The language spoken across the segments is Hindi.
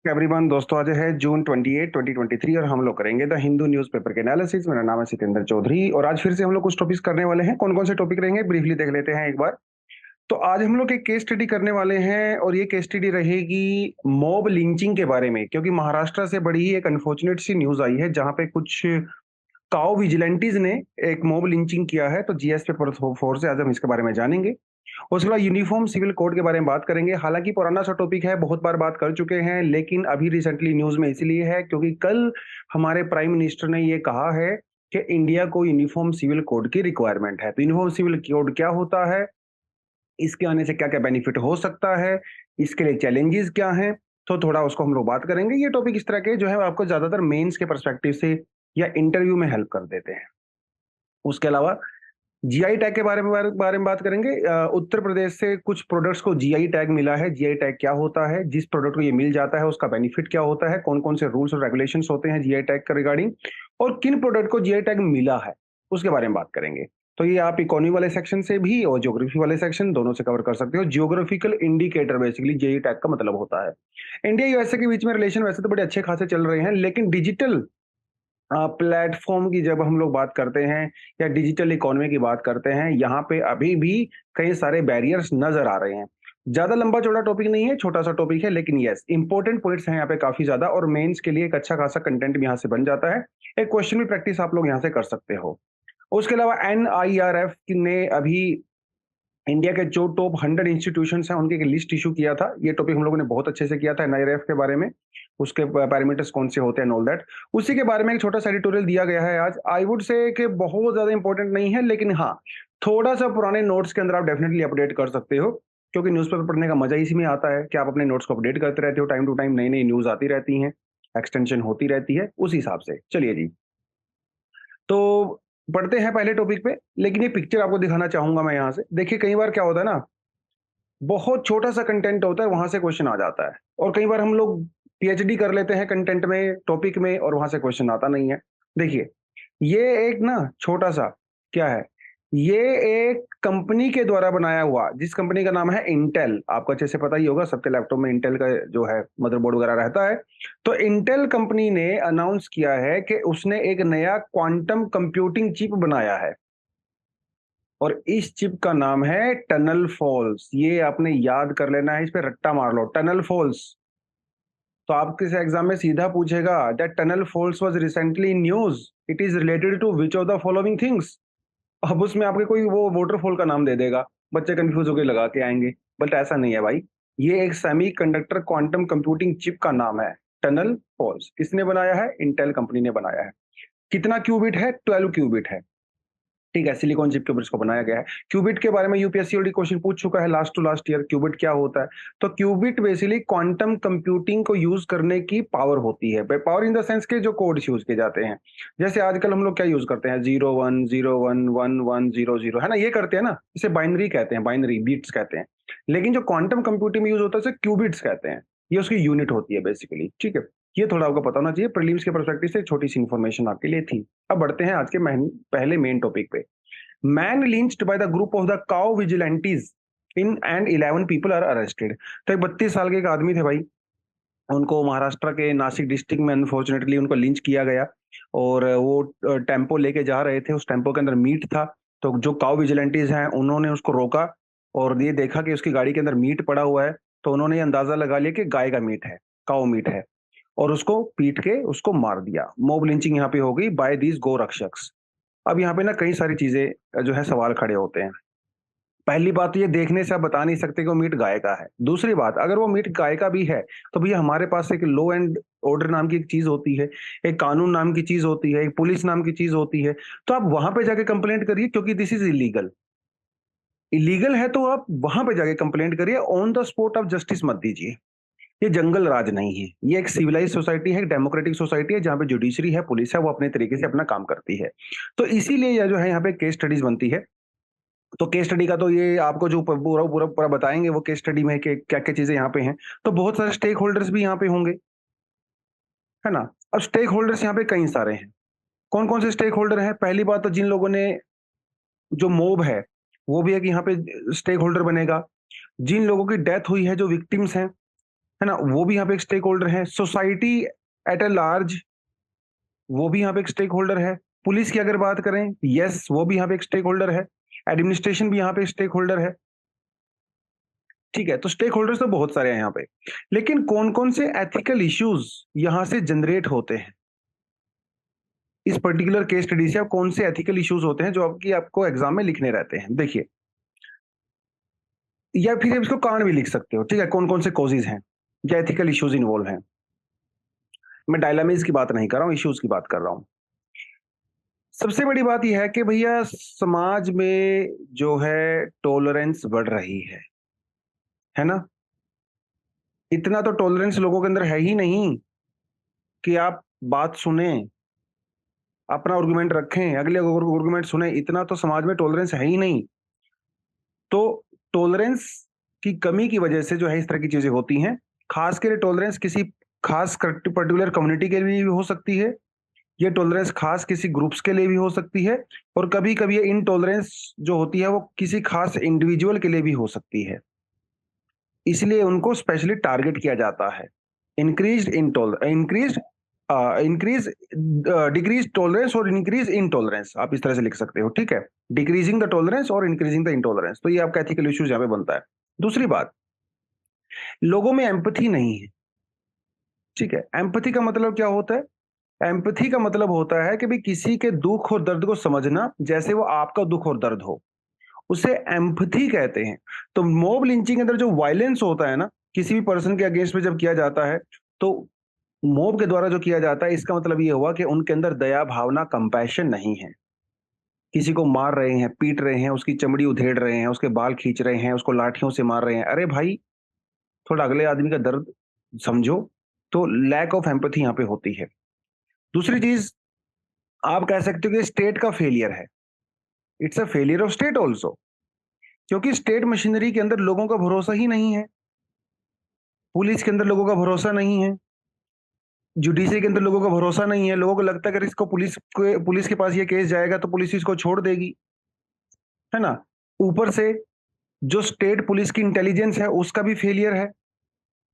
एवरीवन दोस्तों, आज है जून 28 2023 और हम लोग करेंगे द हिंदू न्यूज़पेपर के एनालिसिस। मेरा नाम है सिकंदर चौधरी और आज फिर से हम लोग कुछ टॉपिक्स करने वाले हैं। कौन कौन से टॉपिक रहेंगे ब्रीफली देख लेते हैं एक बार। तो आज हम लोग एक केस स्टडी करने वाले हैं और ये केस स्टडी रहेगी मॉब लिंचिंग के बारे में, क्योंकि महाराष्ट्र से बड़ी ही एक अनफॉर्चुनेट सी न्यूज आई है जहां पे कुछ काउ विजिलेंटीज ने एक मॉब लिंचिंग किया है। तो जीएस पेपर 4 से आज हम इसके बारे में जानेंगे। उसके बाद यूनिफॉर्म सिविल कोड के बारे में बात करेंगे। हालांकि पुराना सा टॉपिक है, बहुत बार बात कर चुके हैं, लेकिन अभी रिसेंटली न्यूज में इसलिए है क्योंकि कल हमारे प्राइम मिनिस्टर ने ये कहा है कि इंडिया को यूनिफॉर्म सिविल कोड की रिक्वायरमेंट है। तो यूनिफॉर्म सिविल कोड क्या होता है, इसके आने से क्या क्या बेनिफिट हो सकता है, इसके लिए चैलेंजेस क्या हैं, तो थोड़ा उसको हम लोग बात करेंगे। ये टॉपिक इस तरह के जो है आपको ज्यादातर मेंस के परस्पेक्टिव से या इंटरव्यू में हेल्प कर देते हैं। उसके अलावा जीआई टैग के बारे में बात करेंगे। उत्तर प्रदेश से कुछ प्रोडक्ट्स को जीआई टैग मिला है। जीआई टैग क्या होता है, जिस प्रोडक्ट को ये मिल जाता है उसका बेनिफिट क्या होता है, कौन कौन से रूल्स और रेगुलेशंस होते हैं जीआई टैग का रिगार्डिंग, और किन प्रोडक्ट को जीआई टैग मिला है उसके बारे में बात करेंगे। तो ये आप इकोनॉमी वाले सेक्शन से भी और ज्योग्राफी वाले सेक्शन दोनों से कवर कर सकते हो। Geographical indicator basically GI tag का मतलब होता है। इंडिया यूएसए के बीच में रिलेशन वैसे तो बड़े अच्छे खासे चल रहे हैं, लेकिन डिजिटल प्लेटफॉर्म की जब हम लोग बात करते हैं या डिजिटल इकोनॉमी की बात करते हैं, यहाँ पे अभी भी कई सारे बैरियर्स नजर आ रहे हैं। ज्यादा लंबा चौड़ा टॉपिक नहीं है, छोटा सा टॉपिक है, लेकिन यस इंपॉर्टेंट पॉइंट्स हैं यहाँ पे काफी ज्यादा, और मेंस के लिए एक अच्छा खासा कंटेंट भी यहाँ से बन जाता है। एक क्वेश्चन भी प्रैक्टिस आप लोग यहाँ से कर सकते हो। उसके अलावा एनआईआरएफ ने अभी इंडिया के जो टॉप 100 इंस्टीट्यूशंस हैं उनकी एक लिस्ट इशू किया था। ये टॉपिक हम लोगों ने बहुत अच्छे से किया था एनआईआरएफ के बारे में, उसके पैरामीटर्स कौन से होते हैं ऑल दैट। उसी के बारे में एक छोटा सा एडिटोरियल दिया गया है आज। आई वुड से कि बहुत ज्यादा इंपॉर्टेंट नहीं है, लेकिन हाँ थोड़ा सा पुराने नोट्स के अंदर आप डेफिनेटली अपडेट कर सकते हो, क्योंकि न्यूज़पेपर पढ़ने का मजा इसी में आता है कि आप अपने नोट्स को अपडेट करते रहते हो। टाइम टू टाइम नई नई न्यूज आती रहती हैं, एक्सटेंशन होती रहती है उस हिसाब से। चलिए जी, तो पढ़ते हैं पहले टॉपिक पे। लेकिन ये पिक्चर आपको दिखाना चाहूंगा मैं यहाँ से। देखिए कई बार क्या होता है ना, बहुत छोटा-सा कंटेंट होता है, वहाँ से क्वेश्चन आ जाता है, और कई बार हम लोग पीएचडी कर लेते हैं कंटेंट में, टॉपिक में, और वहाँ से क्वेश्चन आता नहीं है। देखिए, ये एक ना छोटा-सा क्या है, ये एक कंपनी के द्वारा बनाया हुआ, जिस कंपनी का नाम है इंटेल, आपको अच्छे से पता ही होगा, सबके लैपटॉप में इंटेल का जो है मदरबोर्ड वगैरह रहता है। तो इंटेल कंपनी ने अनाउंस किया है कि उसने एक नया क्वांटम कंप्यूटिंग चिप बनाया है, और इस चिप का नाम है टनल फॉल्स। ये आपने याद कर लेना है, इस पे रट्टा मार लो, टनल फॉल्स। तो आपके से एग्जाम में सीधा पूछेगा that tunnel falls was recently in news, it is related to which of the following things. अब उसमें आपके कोई वो वाटरफॉल का नाम दे देगा, बच्चे कंफ्यूज होकर लगा के आएंगे। बट ऐसा नहीं है भाई, ये एक semi conductor quantum computing chip का नाम है टनल फॉल्स। किसने बनाया है? इंटेल कंपनी ने बनाया है। कितना क्यूबिट है? 12 क्यूबिट है। ठीक है, सिलिकॉन चिप के ऊपर इसको बनाया गया है। क्यूबिट के बारे में यूपीएससी ऑलरेडी क्वेश्चन पूछ चुका है last to last year. Qubit क्या होता है? तो क्यूबिट बेसिकली क्वांटम कंप्यूटिंग को यूज करने की पावर होती है। पावर इन द सेंस के जो कोड्स यूज किए जाते हैं, जैसे आजकल हम लोग क्या यूज करते हैं, 01 01 11 0 0, है ना, ये करते हैं ना, इसे बाइनरी कहते हैं, बाइनरी बीट्स कहते हैं। लेकिन जो क्वांटम कंप्यूटिंग में यूज होता है उसे क्यूबिट्स कहते हैं। ये उसकी यूनिट होती है बेसिकली। ठीक है, ये थोड़ा आपको पता होना चाहिए, प्रीलिम्स के पर्सपेक्टिव से छोटी सी इन्फॉर्मेशन आपके लिए थी। अब बढ़ते हैं आज के पहले मेन टॉपिक पे। Man lynched by the group of the cow vigilantes in and 11 people are arrested. तो एक 32 साल के एक आदमी थे भाई, उनको महाराष्ट्र के नासिक डिस्ट्रिक्ट में अनफॉर्चुनेटली उनको लिंच किया गया। और वो टेम्पो लेके जा रहे थे, उस टेम्पो के अंदर मीट था। तो जो काउ विजिलेंटीज हैं उन्होंने उसको रोका और ये देखा कि उसकी गाड़ी के अंदर मीट पड़ा हुआ है। तो उन्होंने ये अंदाजा लगा लिया कि गाय का मीट है, काउ मीट है, और उसको पीट के उसको मार दिया। मॉब लिंचिंग यहाँ पे हो गई बाय दीज गो रक्षक्स। अब यहाँ पे ना कई सारी चीजें जो है सवाल खड़े होते हैं। पहली बात तो ये देखने से आप बता नहीं सकते कि वो मीट गाय का है। दूसरी बात, अगर वो मीट गाय का भी है तो भैया हमारे पास एक लॉ एंड ऑर्डर नाम की एक चीज होती है, एक कानून नाम की चीज होती है, एक पुलिस नाम की चीज होती है। तो आप वहां पे जाके कंप्लेंट करिए, क्योंकि दिस इज इलीगल। इलीगल है तो आप वहां पे जाके कंप्लेंट करिए, ऑन द स्पॉट आप जस्टिस मत दीजिए। ये जंगल राज नहीं है, ये एक सिविलाइज सोसाइटी है, एक डेमोक्रेटिक सोसाइटी है, जहाँ पे जुडिशरी है, पुलिस है, वो अपने तरीके से अपना काम करती है। तो इसीलिए यह जो है यहाँ पे केस स्टडीज बनती है। तो केस स्टडी का तो ये आपको जो पूरा पूरा पूरा बताएंगे वो केस स्टडी में कि क्या क्या चीजें यहाँ पे हैं। तो बहुत सारे स्टेक होल्डर्स भी यहाँ पे होंगे, है ना। अब स्टेक होल्डर्स यहाँ पे कई सारे हैं। कौन कौन से स्टेक होल्डर हैं? पहली बात तो जिन लोगों ने, जो मोब है, वो भी एक यहाँ पे स्टेक होल्डर बनेगा। जिन लोगों की डेथ हुई है, जो विक्टिम्स हैं, है ना, वो भी यहाँ पे एक स्टेक होल्डर है। सोसाइटी एट ए लार्ज, वो भी यहाँ पे एक स्टेक होल्डर है। पुलिस की अगर बात करें, यस, वो भी यहाँ पे एक स्टेक होल्डर है। एडमिनिस्ट्रेशन भी यहाँ पे स्टेक होल्डर है। ठीक है, तो स्टेक होल्डर्स तो बहुत सारे हैं यहाँ पे, लेकिन कौन कौन से एथिकल इश्यूज यहाँ से जनरेट होते हैं इस पर्टिकुलर केस स्टडी से? आप कौन से एथिकल इश्यूज होते हैं जो आपको एग्जाम में लिखने रहते हैं? देखिए, या फिर इसको कारण भी लिख सकते हो, ठीक है, कौन कौन से कॉजेज हैं या एथिकल इश्यूज इन्वॉल्व हैं। मैं डायलामीज की बात नहीं कर रहा हूँ, इश्यूज की बात कर रहा हूँ। सबसे बड़ी बात यह है कि भैया समाज में जो है टॉलरेंस बढ़ रही है ना। इतना तो टॉलरेंस लोगों के अंदर है ही नहीं कि आप बात सुने, अपना आर्गुमेंट रखें, अगले आर्गुमेंट सुने, इतना तो समाज में टॉलरेंस है ही नहीं। तो टॉलरेंस की कमी की वजह से जो है इस तरह की चीजें होती हैं। खास कर टॉलरेंस किसी खास पर्टिकुलर कम्युनिटी के लिए भी हो सकती है, ये टॉलरेंस खास किसी ग्रुप्स के लिए भी हो सकती है, और कभी कभी ये इनटॉलरेंस जो होती है वो किसी खास इंडिविजुअल के लिए भी हो सकती है। इसलिए उनको स्पेशली टारगेट किया जाता है। Increase increase increase decrease tolerance और इंक्रीज इनटॉलरेंस, आप इस तरह से लिख सकते हो, ठीक है। डिक्रीजिंग द टॉलरेंस और इंक्रीजिंग द इनटॉलरेंस, तो ये आपका एथिकल इश्यूज यहाँ पे बनता है। दूसरी बात, लोगों में एम्पथी नहीं है, ठीक है। एम्पथी का मतलब क्या होता है? एम्पथी का मतलब होता है कि भाई किसी के दुख और दर्द को समझना जैसे वो आपका दुख और दर्द हो, उसे एम्पथी कहते हैं। तो मॉब लिंचिंग के अंदर जो वायलेंस होता है ना, किसी भी पर्सन के अगेंस्ट में जब किया जाता है, तो मॉब के द्वारा जो किया जाता है, इसका मतलब ये हुआ कि उनके अंदर दया भावना, कंपैशन नहीं है। किसी को मार रहे हैं, पीट रहे हैं, उसकी चमड़ी उधेड़ रहे हैं, उसके बाल खींच रहे हैं, उसको लाठियों से मार रहे हैं, अरे भाई थोड़ा अगले आदमी का दर्द समझो। तो लैक ऑफ एम्पथी यहाँ पे होती है। दूसरी चीज, आप कह सकते हो कि स्टेट का फेलियर है। It's a failure of state also, क्योंकि स्टेट मशीनरी के अंदर लोगों का भरोसा ही नहीं है, पुलिस के अंदर लोगों का भरोसा नहीं है, जुडिशरी के अंदर लोगों का भरोसा नहीं है। लोगों को लगता है अगर इसको पुलिस के पास ये केस जाएगा तो पुलिस इसको छोड़ देगी, है ना। ऊपर से जो स्टेट पुलिस की इंटेलिजेंस है उसका भी फेलियर है।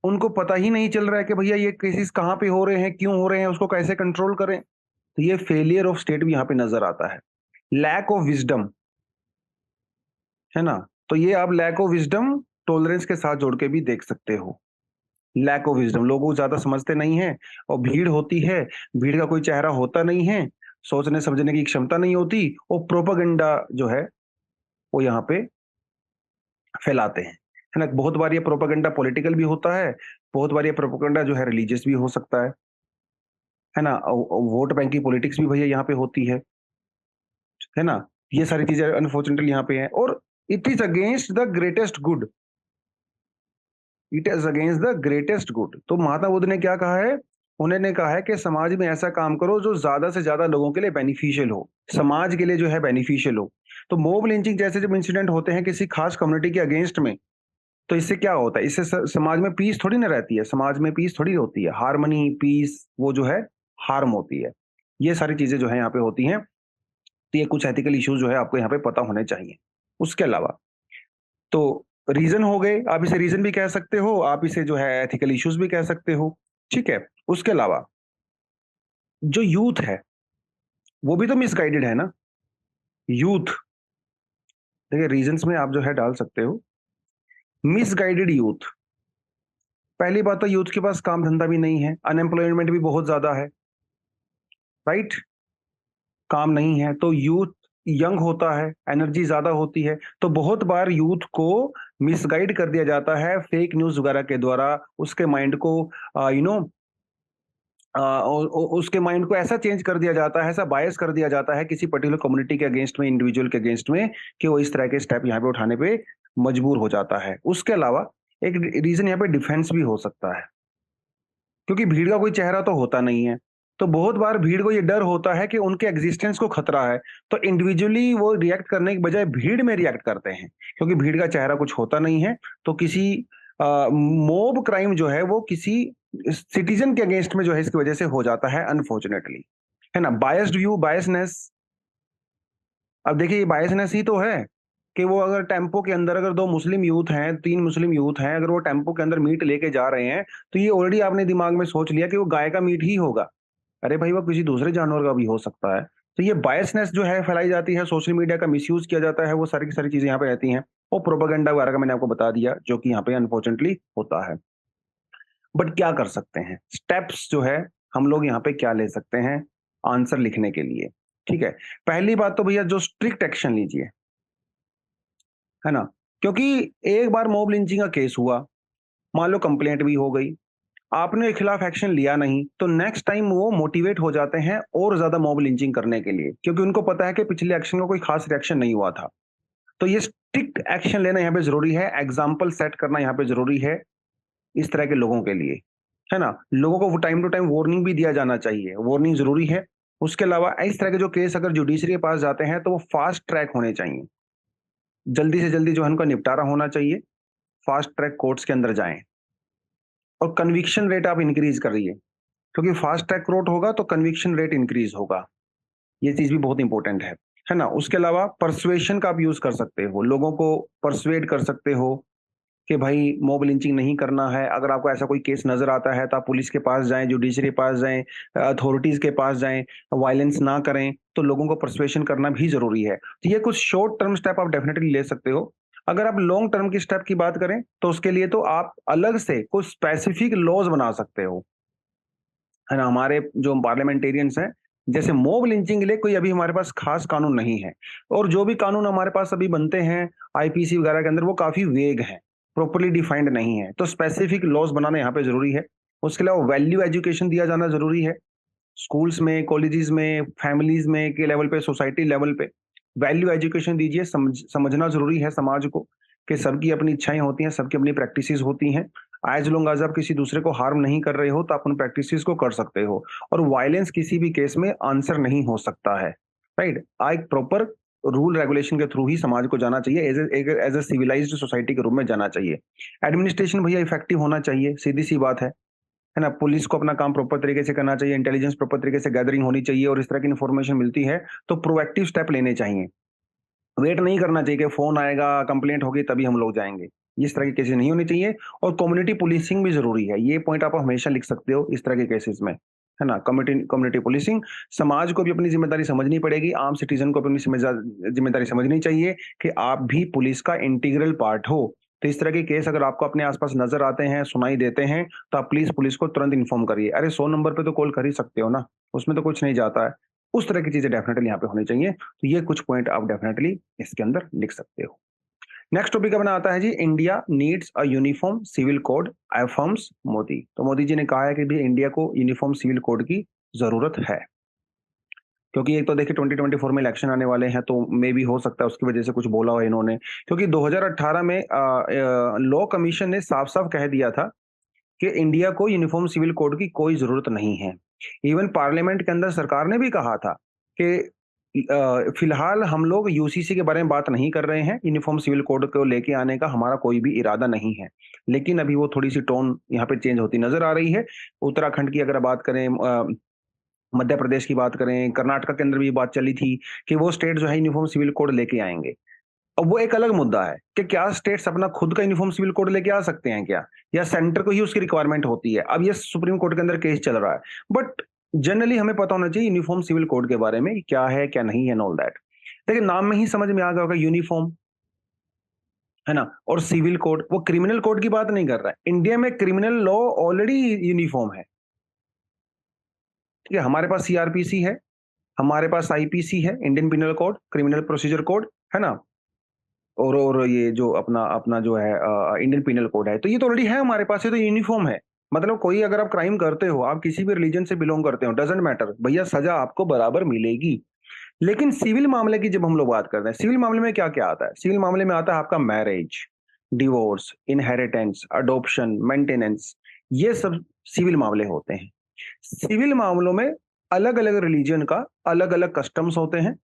उनको पता ही नहीं चल रहा है कि भैया ये केसेस कहाँ पे हो रहे हैं, क्यों हो रहे हैं, उसको कैसे कंट्रोल करें। तो ये फेलियर ऑफ स्टेट भी यहाँ पे नजर आता है। लैक ऑफ विजडम, है ना। तो ये आप लैक ऑफ विजडम टॉलरेंस के साथ जोड़ के भी देख सकते हो। लैक ऑफ विजडम, लोगों ज्यादा समझते नहीं है, और भीड़ होती है, भीड़ का कोई चेहरा होता नहीं है, सोचने समझने की क्षमता नहीं होती, और प्रोपागेंडा जो है वो यहाँ पे फैलाते हैं, है ना। बहुत बार ये प्रोपागेंडा पॉलिटिकल भी होता है, बहुत बार ये प्रोपागेंडा जो है रिलीजियस भी हो सकता है ना। वोट बैंक की पॉलिटिक्स भी भैया यहाँ पे होती है ना। ये सारी चीजें अनफॉर्चुनेटली यहाँ पे हैं, और it is against the greatest good, it is against the greatest good. तो महात्मा बुद्ध ने क्या कहा है? उन्होंने कहा है कि समाज में ऐसा काम करो जो ज्यादा से ज्यादा लोगों के लिए बेनिफिशियल हो, समाज के लिए जो है बेनिफिशियल हो। तो मोब लिंचिंग जैसे जब इंसिडेंट होते हैं किसी खास कम्युनिटी के अगेंस्ट में, तो इससे क्या होता है? इससे समाज में पीस थोड़ी ना रहती है, समाज में पीस थोड़ी होती है, हार्मनी पीस वो जो है हार्म होती है। ये सारी चीजें जो है यहाँ पे होती हैं। तो ये कुछ एथिकल इश्यूज जो है आपको यहाँ पे पता होने चाहिए। उसके अलावा तो रीजन हो गए, आप इसे रीजन भी कह सकते हो, आप इसे जो है एथिकल इश्यूज भी कह सकते हो, ठीक है। उसके अलावा जो यूथ है वो भी तो मिसगाइडेड है ना। यूथ, देखिए रीजंस में आप जो है डाल सकते हो मिसगाइडेड यूथ। पहली बात तो यूथ के पास काम धंधा भी नहीं है, अनएम्प्लॉयमेंट भी बहुत ज्यादा है, राइट। काम नहीं है तो यूथ यंग होता है, एनर्जी ज्यादा होती है, तो बहुत बार यूथ को मिसगाइड कर दिया जाता है फेक न्यूज वगैरह के द्वारा। उसके माइंड को यू नो उसके माइंड को ऐसा चेंज कर दिया जाता है, ऐसा बायस कर दिया जाता है किसी पर्टिकुलर कम्युनिटी के अगेंस्ट में, इंडिविजुअल के अगेंस्ट में, कि वो इस तरह के स्टेप यहाँ पे उठाने पे मजबूर हो जाता है। उसके अलावा एक रीजन यहाँ पे डिफेंस भी हो सकता है, क्योंकि भीड़ का कोई चेहरा तो होता नहीं है। तो बहुत बार भीड़ को ये डर होता है कि उनके एग्जिस्टेंस को खतरा है, तो इंडिविजुअली वो रिएक्ट करने के बजाय भीड़ में रिएक्ट करते हैं, क्योंकि भीड़ का चेहरा कुछ होता नहीं है। तो किसी मोब क्राइम जो है वो किसी सिटीजन के अगेंस्ट में जो है इसकी वजह से हो जाता है, अनफॉर्चुनेटली, है ना। बायस्ड व्यू, बायसनेस, अब देखिए ये बायसनेस ही तो है। कि वो अगर टेम्पो के अंदर अगर 2 मुस्लिम यूथ हैं, 3 मुस्लिम यूथ हैं, अगर वो टेम्पो के अंदर मीट लेके जा रहे हैं, तो ये ऑलरेडी आपने दिमाग में सोच लिया कि वो गाय का मीट ही होगा। अरे भाई, वो किसी दूसरे जानवर का भी हो सकता है। तो ये बायसनेस जो है फैलाई जाती है, सोशल मीडिया का मिसयूज़ किया जाता है, वो सारी की सारी चीज़ें यहाँ पे रहती हैं। और प्रोपेगेंडा वगैरह का मैंने आपको बता दिया, जो कि यहाँ पे अनफॉर्चुनेटली होता है। बट क्या कर सकते हैं? स्टेप्स जो है, हम लोग यहाँ पे क्या ले सकते हैं आंसर लिखने के लिए, ठीक है? पहली बात तो भैया जो स्ट्रिक्ट एक्शन लीजिए, है ना? क्योंकि एक बार मॉब लिंचिंग का केस हुआ, मान लो कंप्लेंट भी हो गई, आपने खिलाफ एक्शन लिया नहीं, तो नेक्स्ट टाइम वो मोटिवेट हो जाते हैं और ज़्यादा मॉब लिंचिंग करने के लिए, क्योंकि उनको पता है कि पिछले एक्शन का कोई खास रिएक्शन नहीं हुआ था। तो ये स्ट्रिक्ट एक्शन लेना यहाँ पे ज़रूरी है, एग्ज़ाम्पल सेट करना यहाँ पे ज़रूरी है, इस तरह के लोगों के लिए, है ना? लोगों को टाइम टू टाइम वार्निंग भी दिया जाना चाहिए, वार्निंग ज़रूरी है। उसके अलावा इस तरह के जो केस अगर जुडिशरी के पास जाते हैं, तो वो फास्ट ट्रैक होने चाहिए। जल्दी से जल्दी जो है उनका निपटारा होना चाहिए, फास्ट ट्रैक कोर्ट्स के अंदर जाएँ और कन्विक्शन रेट आप इंक्रीज़ करिए, क्योंकि फास्ट ट्रैक कोर्ट होगा तो कन्विक्शन रेट इंक्रीज़ होगा। ये चीज़ भी बहुत इंपॉर्टेंट है ना? उसके अलावा पर्सुएशन का आप यूज़ कर सकते हो, लोगों को पर्सुएड कर सकते हो कि भाई मॉब लिंचिंग नहीं करना है। अगर आपको ऐसा कोई केस नज़र आता है, तो आप पुलिस के पास जाएँ, जुडिशरी के पास जाएँ, अथॉरिटीज़ के पास जाएँ, वायलेंस ना करें, तो लोगों को पर्सुएशन करना भी ज़रूरी है। तो ये कुछ शॉर्ट टर्म स्टेप आप डेफिनिटली ले सकते हो। अगर आप लॉन्ग टर्म की स्टेप की बात करें, तो उसके लिए तो आप अलग से कुछ स्पेसिफिक लॉज़ बना सकते हो। है ना? हमारे जो पार्लियामेंटेरियंस हैं, जैसे मॉब लिंचिंग के लिए कोई अभी हमारे पास खास कानून नहीं है और जो भी कानून हमारे पास अभी बनते हैं, आईपीसी वगैरह के अंदर वो काफ़ी वेग हैं, प्रॉपर्ली डिफाइंड नहीं है। तो स्पेसिफिक लॉज़ बनाना यहाँ पे ज़रूरी है। उसके अलावा वैल्यू एजुकेशन दिया जाना ज़रूरी है। स्कूल्स में, कॉलेजेस में, फैमिलीज़ में के लेवल पे, सोसाइटी लेवल पे वैल्यू एजुकेशन दीजिए, समझना ज़रूरी है समाज को कि सबकी अपनी इच्छाएँ होती हैं, सबकी अपनी प्रैक्टिसेज़ होती हैं। एज़ लॉन्ग एज़ आप किसी दूसरे को हार्म नहीं कर रहे हो, तो आप उन प्रैक्टिसेज़ को कर सकते हो और वायलेंस किसी भी केस में आंसर नहीं हो सकता है, राइट? एक प्रॉपर रूल रेगुलेशन के थ्रू ही समाज को जाना चाहिए, एज़ अ सिविलाइज़्ड सोसाइटी के रूप में जाना चाहिए। एडमिनिस्ट्रेशन भैया इफेक्टिव होना चाहिए, सीधी-सी बात है ना? पुलिस को अपना काम प्रॉपर तरीके से करना चाहिए, इंटेलिजेंस प्रॉपर तरीके से गैदरिंग होनी चाहिए और इस तरह की इन्फॉर्मेशन मिलती है, तो प्रोएक्टिव स्टेप लेने चाहिए। वेट नहीं करना चाहिए कि फ़ोन आएगा, कंप्लेंट होगी तभी हम लोग जाएँगे। इस तरह की केसेज़ नहीं होनी चाहिए और कम्युनिटी पुलिसिंग भी ज़रूरी है। ये पॉइंट आप हमेशा लिख सकते हो इस तरह के केसेज़ में, है ना? कम्युनिटी कम्युनिटी पुलिसिंग समाज को भी अपनी ज़िम्मेदारी समझनी पड़ेगी, आम सिटीज़न को भी अपनी ज़िम्मेदारी समझनी चाहिए कि आप भी पुलिस का इंटीग्रल पार्ट हो। तो इस तरह के केस अगर आपको अपने आस-पास नज़र आते हैं, सुनाई देते हैं, तो आप प्लीज़ पुलिस को तुरंत इन्फॉर्म करिए। अरे 100 नंबर पे तो कॉल कर ही सकते हो ना, उसमें तो कुछ नहीं जाता है। उस तरह की चीज़ें डेफ़िनेटली यहाँ पे होनी चाहिए। तो ये कुछ पॉइंट आप डेफ़िनेटली इसके अंदर लिख सकते हो। नेक्स्ट टॉपिक अपना आता है जी, India needs a uniform civil code affirms Modi. तो मोदी जी ने कहा है कि भई इंडिया को यूनिफॉर्म सिविल कोड की ज़रूरत है। क्योंकि एक तो देखिए 2024 में इलेक्शन आने वाले हैं, तो मे बी हो सकता है उसकी वजह से कुछ बोला हो इन्होंने। क्योंकि 2018 में लॉ कमीशन ने साफ-साफ कह दिया था कि इंडिया को यूनिफॉर्म सिविल कोड की कोई ज़रूरत नहीं है। इवन पार्लियामेंट के अंदर सरकार ने भी कहा था कि फिलहाल हम लोग यूसीसी के बारे में बात नहीं कर रहे हैं, यूनिफॉर्म सिविल कोड को लेके आने का हमारा कोई भी इरादा नहीं है। लेकिन अभी वो थोड़ी-सी टोन यहाँ पे चेंज होती नज़र आ रही है। उत्तराखंड की अगर बात करें, मध्य प्रदेश की बात करें, कर्नाटक के अंदर भी ये बात चली थी कि वो स्टेट जो है यूनिफॉर्म सिविल कोड लेके आएँगे। अब वो एक अलग मुद्दा है कि क्या स्टेट्स अपना खुद का यूनिफॉर्म सिविल कोड लेके आ सकते हैं क्या? या सेंटर को ही उसकी रिक्वायरमेंट होती है? अब ये सुप्रीम कोर्ट के अंदर केस चल रहा है। बट जनरली हमें पता होना चाहिए यूनिफॉर्म सिविल कोड के बारे में क्या है, क्या नहीं है एंड ऑल दैट। देखिए नाम में ही समझ में आ गया होगा यूनिफॉर्म, है ना? और सिविल कोड, वो क्रिमिनल कोड की बात नहीं कर रहा है। इंडिया में क्रिमिनल लॉ ऑलरेडी यूनिफॉर्म है, ठीक है? हमारे पास सीआरपीसी है, हमारे पास आईपीसी है, Indian penal code, criminal procedure code, है ना? और ये जो अपना अपना जो है इंडियन पिनल कोड है, तो ये तो ऑलरेडी है हमारे पास, ये तो यूनिफ़ॉर्म है। मतलब कोई अगर आप क्राइम करते हो, आप किसी भी रिलीजन से बिलॉन्ग करते हो, डज़न्ट मैटर, भैया सज़ा आपको बराबर मिलेगी। लेकिन सिविल मामले की जब हम लोग बात करते हैं, सिविल मामले में क्या-क्या आता है? सिविल मामले में आता है आपका marriage, divorce, inheritance, adoption, maintenance, ये सब सिविल मामले होते हैं। सिविल मामलों में अलग-अलग रिलीजन का अलग-अलग कस्टम्स होते हैं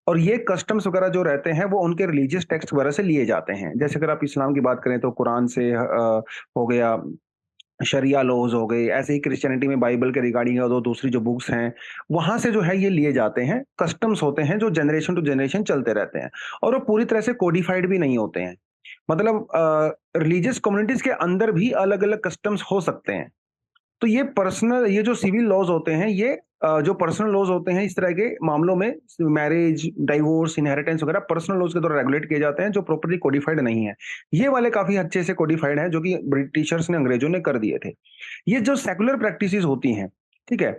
और ये कस्टम्स वगैरह जो रहते हैं वो उनके रिलीजियस टेक्स्ट वगैरह से लिए जाते हैं। जैसे अगर आप इस्लाम की बात करें तो कुरान से हो गया, शरिया लॉज हो गए, ऐसे ही क्रिश्चियनिटी में बाइबल के रिगार्डिंग और दूसरी जो बुक्स हैं, वहाँ से जो है ये लिए जाते हैं, कस्टम्स होते हैं जो जनरेशन टू जनरेशन चलते रहते हैं और वो पूरी तरह से कोडिफाइड भी नहीं होते हैं। मतलब रिलीजियस कम्युनिटीज़ के अंदर भी अलग-अलग कस्टम्स हो सकते हैं। तो ये जो सिविल लॉज होते हैं ये जो पर्सनल लॉज होते हैं इस तरह के मामलों में मैरिज, डिवोर्स, इनहेरिटेंस वगैरह पर्सनल लॉज के द्वारा रेगुलेट किए जाते हैं जो प्रॉपर्ली कोडिफाइड नहीं है। ये वाले काफ़ी अच्छे से कोडिफाइड हैं जो कि ब्रिटिशर्स ने अंग्रेजों ने कर दिए थे। ये जो सेक्युलर प्रैक्टिसेस होती हैं, ठीक है?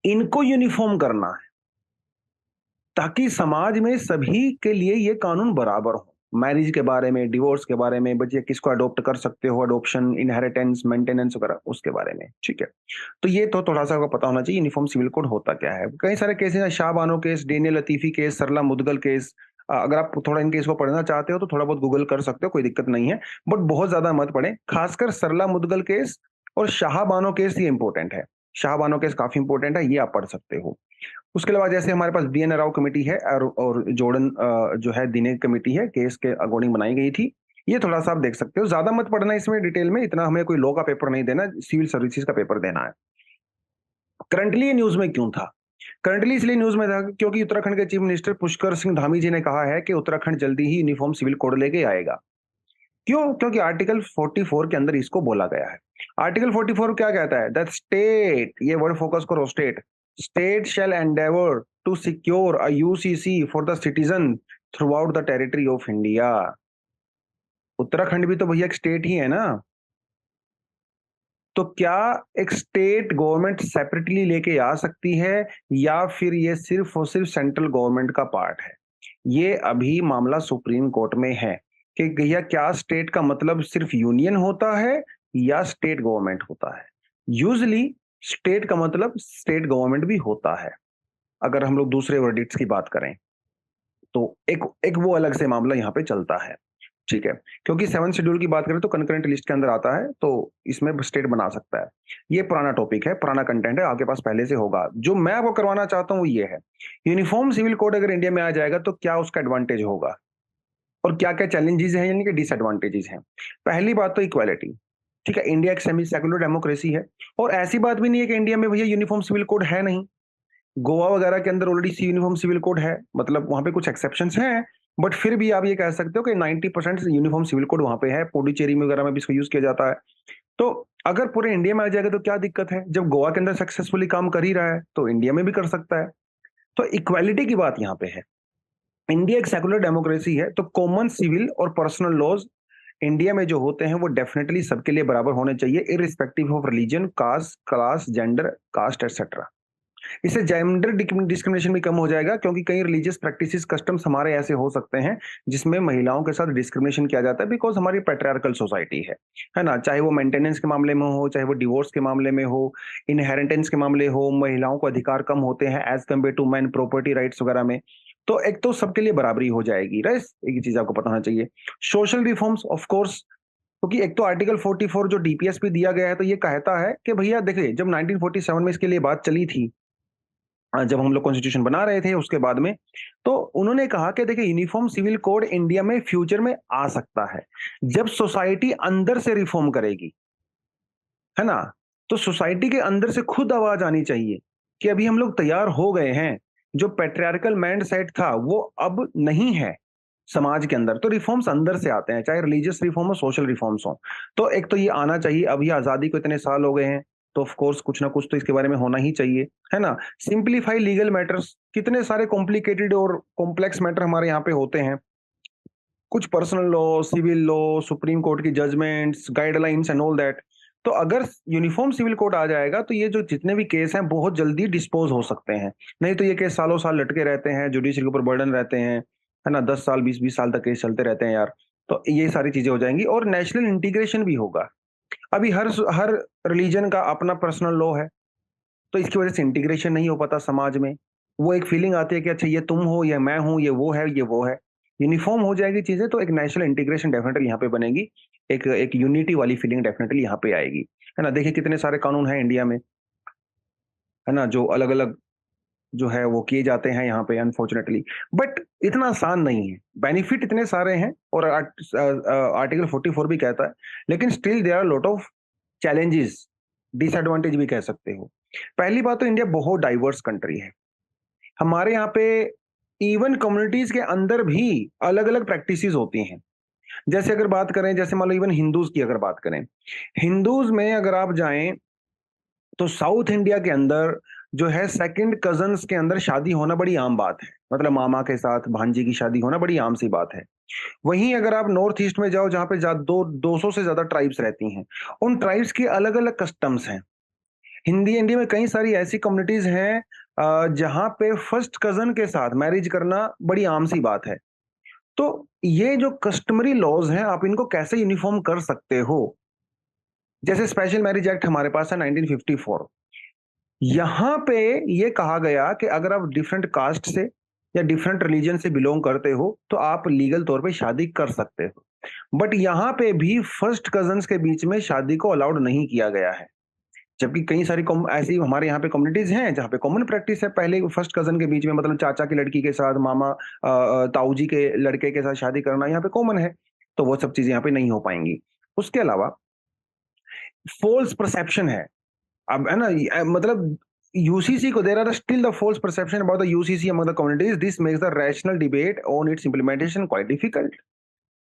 इनको यूनिफ़ॉर्म करना है, ताकि समाज में सभी के लिए ये कानून बराबर हो। मैरिज के बारे में, डिवोर्स के बारे में, बच्चे किसको अडॉप्ट कर सकते हो, अडॉप्शन, इनहेरिटेंस, मेंटेनेंस वगैरह उसके बारे में, ठीक है? तो ये तो थोड़ा-सा आपको पता होना चाहिए यूनिफ़ॉर्म सिविल कोड होता क्या है। कई सारे केसेस हैं, Shah Bano case, Daniel Latifi case, Sarla Mudgal case. अगर आप थोड़ा इन केस को पढ़ना चाहते हो तो थोड़ा बहुत गूगल कर सकते हो, कोई दिक्कत नहीं है। बट बहुत ज़्यादा मत पढ़ें, खासकर सरला मुदगल केस और शाह बानो केस ये इम्पोर्टेंट है। शाह बानो केस काफ़ी इम्पोर्टेंट है, ये आप पढ़ सकते हो। उसके अलावा जैसे हमारे पास बी एन राव कमेटी है और जॉर्डन जो है दिनेग कमेटी है, केस के अकॉर्डिंग बनाई गई थी। ये थोड़ा-सा आप देख सकते हो, ज़्यादा मत पढ़ना इसमें डिटेल में, इतना हमें कोई लॉ का पेपर नहीं देना, सिविल सर्विसेज का पेपर देना है। करंटली ये न्यूज़ में क्यों था? करंटली इसलिए न्यूज़ में था क्योंकि उत्तराखंड के चीफ मिनिस्टर पुष्कर सिंह धामी जी ने कहा है कि उत्तराखंड जल्दी ही यूनिफॉर्म सिविल कोड लेके आएगा। क्यों? क्योंकि आर्टिकल 44 के अंदर इसको बोला गया है। आर्टिकल 44 क्या कहता है? दैट स्टेट, ये वर्ड फोकस करो, state, state shall endeavour to secure a UCC for the citizen throughout the territory of India. Uttarakhand भी तो भैया एक स्टेट ही है ना। तो क्या एक स्टेट गवर्नमेंट सेपरेटली लेके आ सकती है या फिर ये सिर्फ और सिर्फ सेंट्रल गवर्नमेंट का पार्ट है? ये अभी मामला सुप्रीम कोर्ट में है कि भैया क्या स्टेट का मतलब सिर्फ यूनियन होता है या स्टेट गवर्नमेंट होता है? यूजुअली स्टेट का मतलब स्टेट गवर्नमेंट भी होता है, अगर हम लोग दूसरे वर्डिक्ट्स की बात करें। तो एक एक वो अलग से मामला यहाँ पे चलता है, ठीक है? क्योंकि 7th शेड्यूल की बात करें तो कनकरेंट लिस्ट के अंदर आता है, तो इसमें स्टेट बना सकता है। ये पुराना टॉपिक है, पुराना कंटेंट है, आपके पास पहले से होगा। जो मैं आपको करवाना चाहता हूँ वो ये है, यूनिफॉर्म सिविल कोड अगर इंडिया में आ जाएगा तो क्या उसका एडवांटेज होगा? और क्या-क्या चैलेंजेस हैं यानी कि डिसएडवांटेजेस हैं? पहली बात तो इक्वालिटी, ठीक है? इंडिया एक सेमी सेक्युलर डेमोक्रेसी है और ऐसी बात भी नहीं है कि इंडिया में भैया यूनिफॉर्म सिविल कोड है नहीं। गोवा वगैरह के अंदर ऑलरेडी सी यूनिफॉर्म सिविल कोड है, मतलब वहाँ पे कुछ एक्सेप्शंस हैं, बट फिर भी आप ये कह सकते हो कि 90% यूनिफॉर्म सिविल कोड वहाँ पे है, पुडुचेरी में वगैरह में भी इसको यूज़ किया जाता है। तो अगर पूरे इंडिया में आ जाएगा तो क्या दिक्कत है? जब गोवा के अंदर सक्सेसफुली काम कर ही रहा है, तो इंडिया में भी कर सकता है। तो इक्वालिटी की बात यहाँ पे है। इंडिया एक सेक्युलर डेमोक्रेसी है, तो कॉमन सिविल और पर्सनल लॉज़ इंडिया में जो होते हैं, वो डेफिनिटली सबके लिए बराबर होने चाहिए, irrespective of religion, caste, class, gender, caste etcetera. इससे जेंडर डिस्क्रिमिनेशन भी कम हो जाएगा क्योंकि कई रिलीजियस प्रैक्टिसेस कस्टम्स हमारे ऐसे हो सकते हैं जिसमें महिलाओं के साथ डिस्क्रिमिनेशन किया जाता है बिकॉज हमारी पैट्रियार्कल सोसाइटी है ना। चाहे वो मेंटेनेंस के मामले में हो, चाहे वो डिवोर्स के मामले में हो, इनहेरिटेंस के मामले हो, महिलाओं को अधिकार कम होते हैं as compare to man, property rights वगैरह में। तो एक तो सबके लिए बराबरी हो जाएगी, राइट? एक ही चीज आपको पता होना चाहिए। सोशल रिफॉर्म्स ऑफ कोर्स, क्योंकि एक तो आर्टिकल 44 जो डीपीएस पे दिया गया है तो ये कहता है कि भैया देखिए जब 1947 में इसके लिए बात चली थी, जब हम लोग कॉन्स्टिट्यूशन बना रहे थे उसके बाद में, तो उन्होंने कहा कि देखिए यूनिफॉर्म सिविल कोड इंडिया में फ्यूचर में आ सकता है, जब सोसाइटी अंदर से रिफॉर्म करेगी, है ना? तो सोसाइटी के अंदर से खुद आवाज़ आनी चाहिए कि अभी हम लोग तैयार हो गए हैं, जो पैट्रियार्कल माइंडसेट था वो अब नहीं है समाज के अंदर, तो रिफॉर्म्स अंदर से आते हैं, चाहे रिलीजियस रिफॉर्म हो, सोशल रिफॉर्म्स हो। तो एक तो ये आना चाहिए, अभी आज़ादी को इतने साल हो गए हैं, तो ऑफ कोर्स कुछ ना कुछ तो इसके बारे में होना ही चाहिए, है ना? सिंप्लीफाई लीगल मैटर्स, कितने सारे कॉम्प्लिकेटेड और कॉम्प्लेक्स मैटर हमारे यहाँ पे होते हैं। कुछ personal law, civil law, supreme court की judgments, guidelines and all that. तो अगर यूनिफॉर्म सिविल कोड आ जाएगा तो ये जो जितने भी केस हैं बहुत जल्दी डिस्पोज हो सकते हैं। नहीं तो ये केस सालों साल लटके रहते हैं, जुडिशरी के ऊपर बर्डन रहते हैं, है ना? 10 साल, 20-20 साल तक केस चलते रहते हैं यार। तो ये सारी चीजें हो जाएंगी और नेशनल इंटीग्रेशन भी होगा। अभी हर रिलीजन का अपना पर्सनल लॉ है, तो इसकी वजह से इंटीग्रेशन नहीं हो पाता समाज में। वो एक फीलिंग आती है कि अच्छा ये तुम हो, ये मैं हूँ, ये वो है, ये वो है। यूनिफ़ॉर्म हो जाएगी चीज़ें तो एक नेशनल इंटीग्रेशन डेफिनिटली यहाँ पे बनेगी। एक एक यूनिटी वाली फीलिंग डेफिनिटली यहाँ पे आएगी। है ना? देखिए कितने सारे कानून हैं इंडिया में, है ना? जो अलग-अलग जो है वो किए जाते हैं यहाँ पे अनफॉर्चुनेटली। बट इतना आसान नहीं है। बेनिफिट इतने सारे हैं और आर्टिकल 44 भी कहता है, लेकिन still there are lot of challenges, disadvantage भी कह सकते हो। पहली बात तो इंडिया बहुत डाइवर्स कंट्री है। हमारे यहाँ पे इवन कम्युनिटीज के अंदर भी अलग-अलग प्रैक्टिसेस होती हैं। जैसे अगर बात करें, जैसे मान लो इवन हिंदूज की अगर बात करें, हिंदूज में अगर आप जाएं तो साउथ इंडिया के अंदर जो है सेकंड कजन्स के अंदर शादी होना बड़ी आम बात है। मतलब मामा के साथ भांजी की शादी होना बड़ी आम सी बात है। वहीं अगर आप नॉर्थ ईस्ट में जाओ जहाँ पे 200 से ज्यादा ट्राइब्स रहती हैं, उन ट्राइब्स की अलग अलग कस्टम्स हैं। हिंदी इंडिया में कई सारी ऐसी कम्युनिटीज हैं जहाँ पे फर्स्ट कजन के साथ मैरिज करना बड़ी आम सी बात है। तो ये जो कस्टमरी लॉज हैं, आप इनको कैसे यूनिफॉर्म कर सकते हो? जैसे स्पेशल मैरिज एक्ट हमारे पास है 1954। यहां पे ये कहा गया कि अगर आप डिफरेंट कास्ट से या डिफरेंट रिलीजन से बिलोंग करते हो तो आप लीगल तौर पे शादी कर सकते हो। बट यहां पे भी फर्स्ट कजन्स के बीच में शादी को अलाउड नहीं किया गया है। जबकि कई सारी ऐसी हमारे यहाँ पे कम्युनिटीज हैं जहाँ पे कॉमन प्रैक्टिस है, पहले फर्स्ट कजन के बीच में, मतलब चाचा की लड़की के साथ मामा ताऊ जी के लड़के के साथ शादी करना यहाँ पे कॉमन है। तो वो सब चीजें यहाँ पे नहीं हो पाएंगी। उसके अलावा फॉल्स परसेप्शन है। अब है ना, मतलब यूसीसी को there are still the false perception about the UCC among the communities. This makes the rational debate on its implementation quite difficult.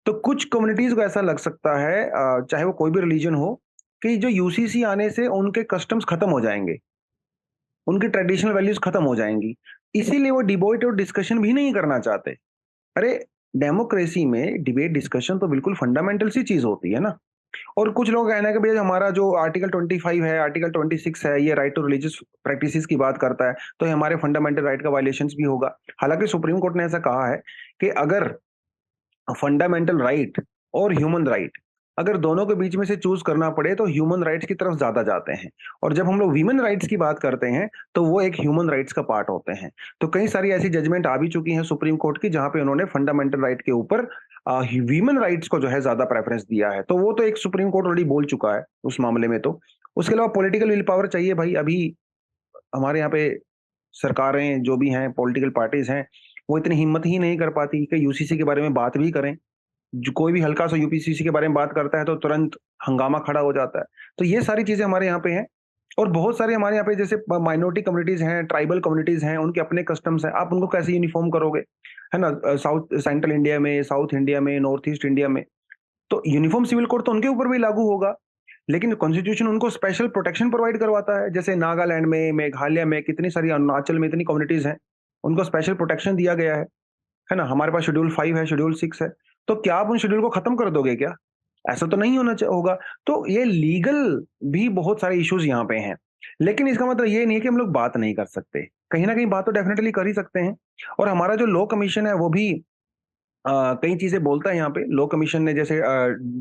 तो कुछ कम्युनिटीज को ऐसा लग सकता है, चाहे वो कोई भी रिलीजन हो, कि जो यूसीसी आने से उनके कस्टम्स खत्म हो जाएंगे, उनकी ट्रेडिशनल वैल्यूज खत्म हो जाएंगी, इसीलिए वो डिबेट और डिस्कशन भी नहीं करना चाहते। अरे, डेमोक्रेसी में डिबेट डिस्कशन तो बिल्कुल फंडामेंटल सी चीज होती है ना। और कुछ लोग कहना है कि भैया हमारा जो आर्टिकल 25 है, आर्टिकल 26 है, ये राइट टू रिलीजियस प्रैक्टिसेस की बात करता है, तो ये हमारे फंडामेंटल राइट का वायलेशंस भी होगा। हालांकि सुप्रीम कोर्ट ने ऐसा कहा है कि अगर फंडामेंटल राइट और ह्यूमन राइट, अगर दोनों के बीच में से चूज करना पड़े तो ह्यूमन राइट्स की तरफ ज्यादा जाते हैं। और जब हम लोग वीमेन राइट्स की बात करते हैं तो वो एक ह्यूमन राइट्स का पार्ट होते हैं। तो कई सारी ऐसी जजमेंट आ भी चुकी हैं सुप्रीम कोर्ट की जहां पे उन्होंने फंडामेंटल राइट के ऊपर वीमेन राइट्स को जो है ज्यादा प्रेफरेंस दिया है। तो वो तो एक सुप्रीम कोर्ट ऑलरेडी बोल चुका है उस मामले में। तो उसके अलावा पॉलिटिकल विल पावर चाहिए भाई। अभी हमारे यहाँ पे सरकारें जो भी हैं, पॉलिटिकल पार्टीज हैं, वो इतनी हिम्मत ही नहीं कर पाती कि यूसीसी के बारे में बात भी करें। जो कोई भी हल्का सा यूपीसीसी के बारे में बात करता है तो तुरंत हंगामा खड़ा हो जाता है। तो ये सारी चीजें हमारे यहाँ पे हैं। और बहुत सारे हमारे यहाँ पे जैसे माइनॉरिटी कम्युनिटीज हैं, ट्राइबल कम्युनिटीज हैं, उनके अपने कस्टम्स हैं। आप उनको कैसे यूनिफॉर्म करोगे? है ना, साउथ सेंट्रल इंडिया में, साउथ इंडिया में, नॉर्थ ईस्ट इंडिया में तो यूनिफॉर्म सिविल कोड तो उनके ऊपर भी लागू होगा। लेकिन कॉन्स्टिट्यूशन उनको स्पेशल प्रोटेक्शन प्रोवाइड करवाता है। जैसे नागालैंड में, मेघालय में, कितनी सारी, अरुणाचल में इतनी कम्युनिटीज हैं, उनको स्पेशल प्रोटेक्शन दिया गया है ना। हमारे पास शेड्यूल 5 है, शेड्यूल 6 है। तो क्या आप उन शेड्यूल को खत्म कर दोगे क्या? ऐसा तो नहीं होगा। तो ये लीगल भी बहुत सारे इश्यूज यहाँ पे हैं। लेकिन इसका मतलब ये नहीं है कि हम लोग बात नहीं कर सकते। कहीं ना कहीं बात तो डेफिनेटली कर ही सकते हैं। और हमारा जो लॉ कमीशन है वो भी कई चीजें बोलता है यहाँ पे। लॉ कमीशन ने जैसे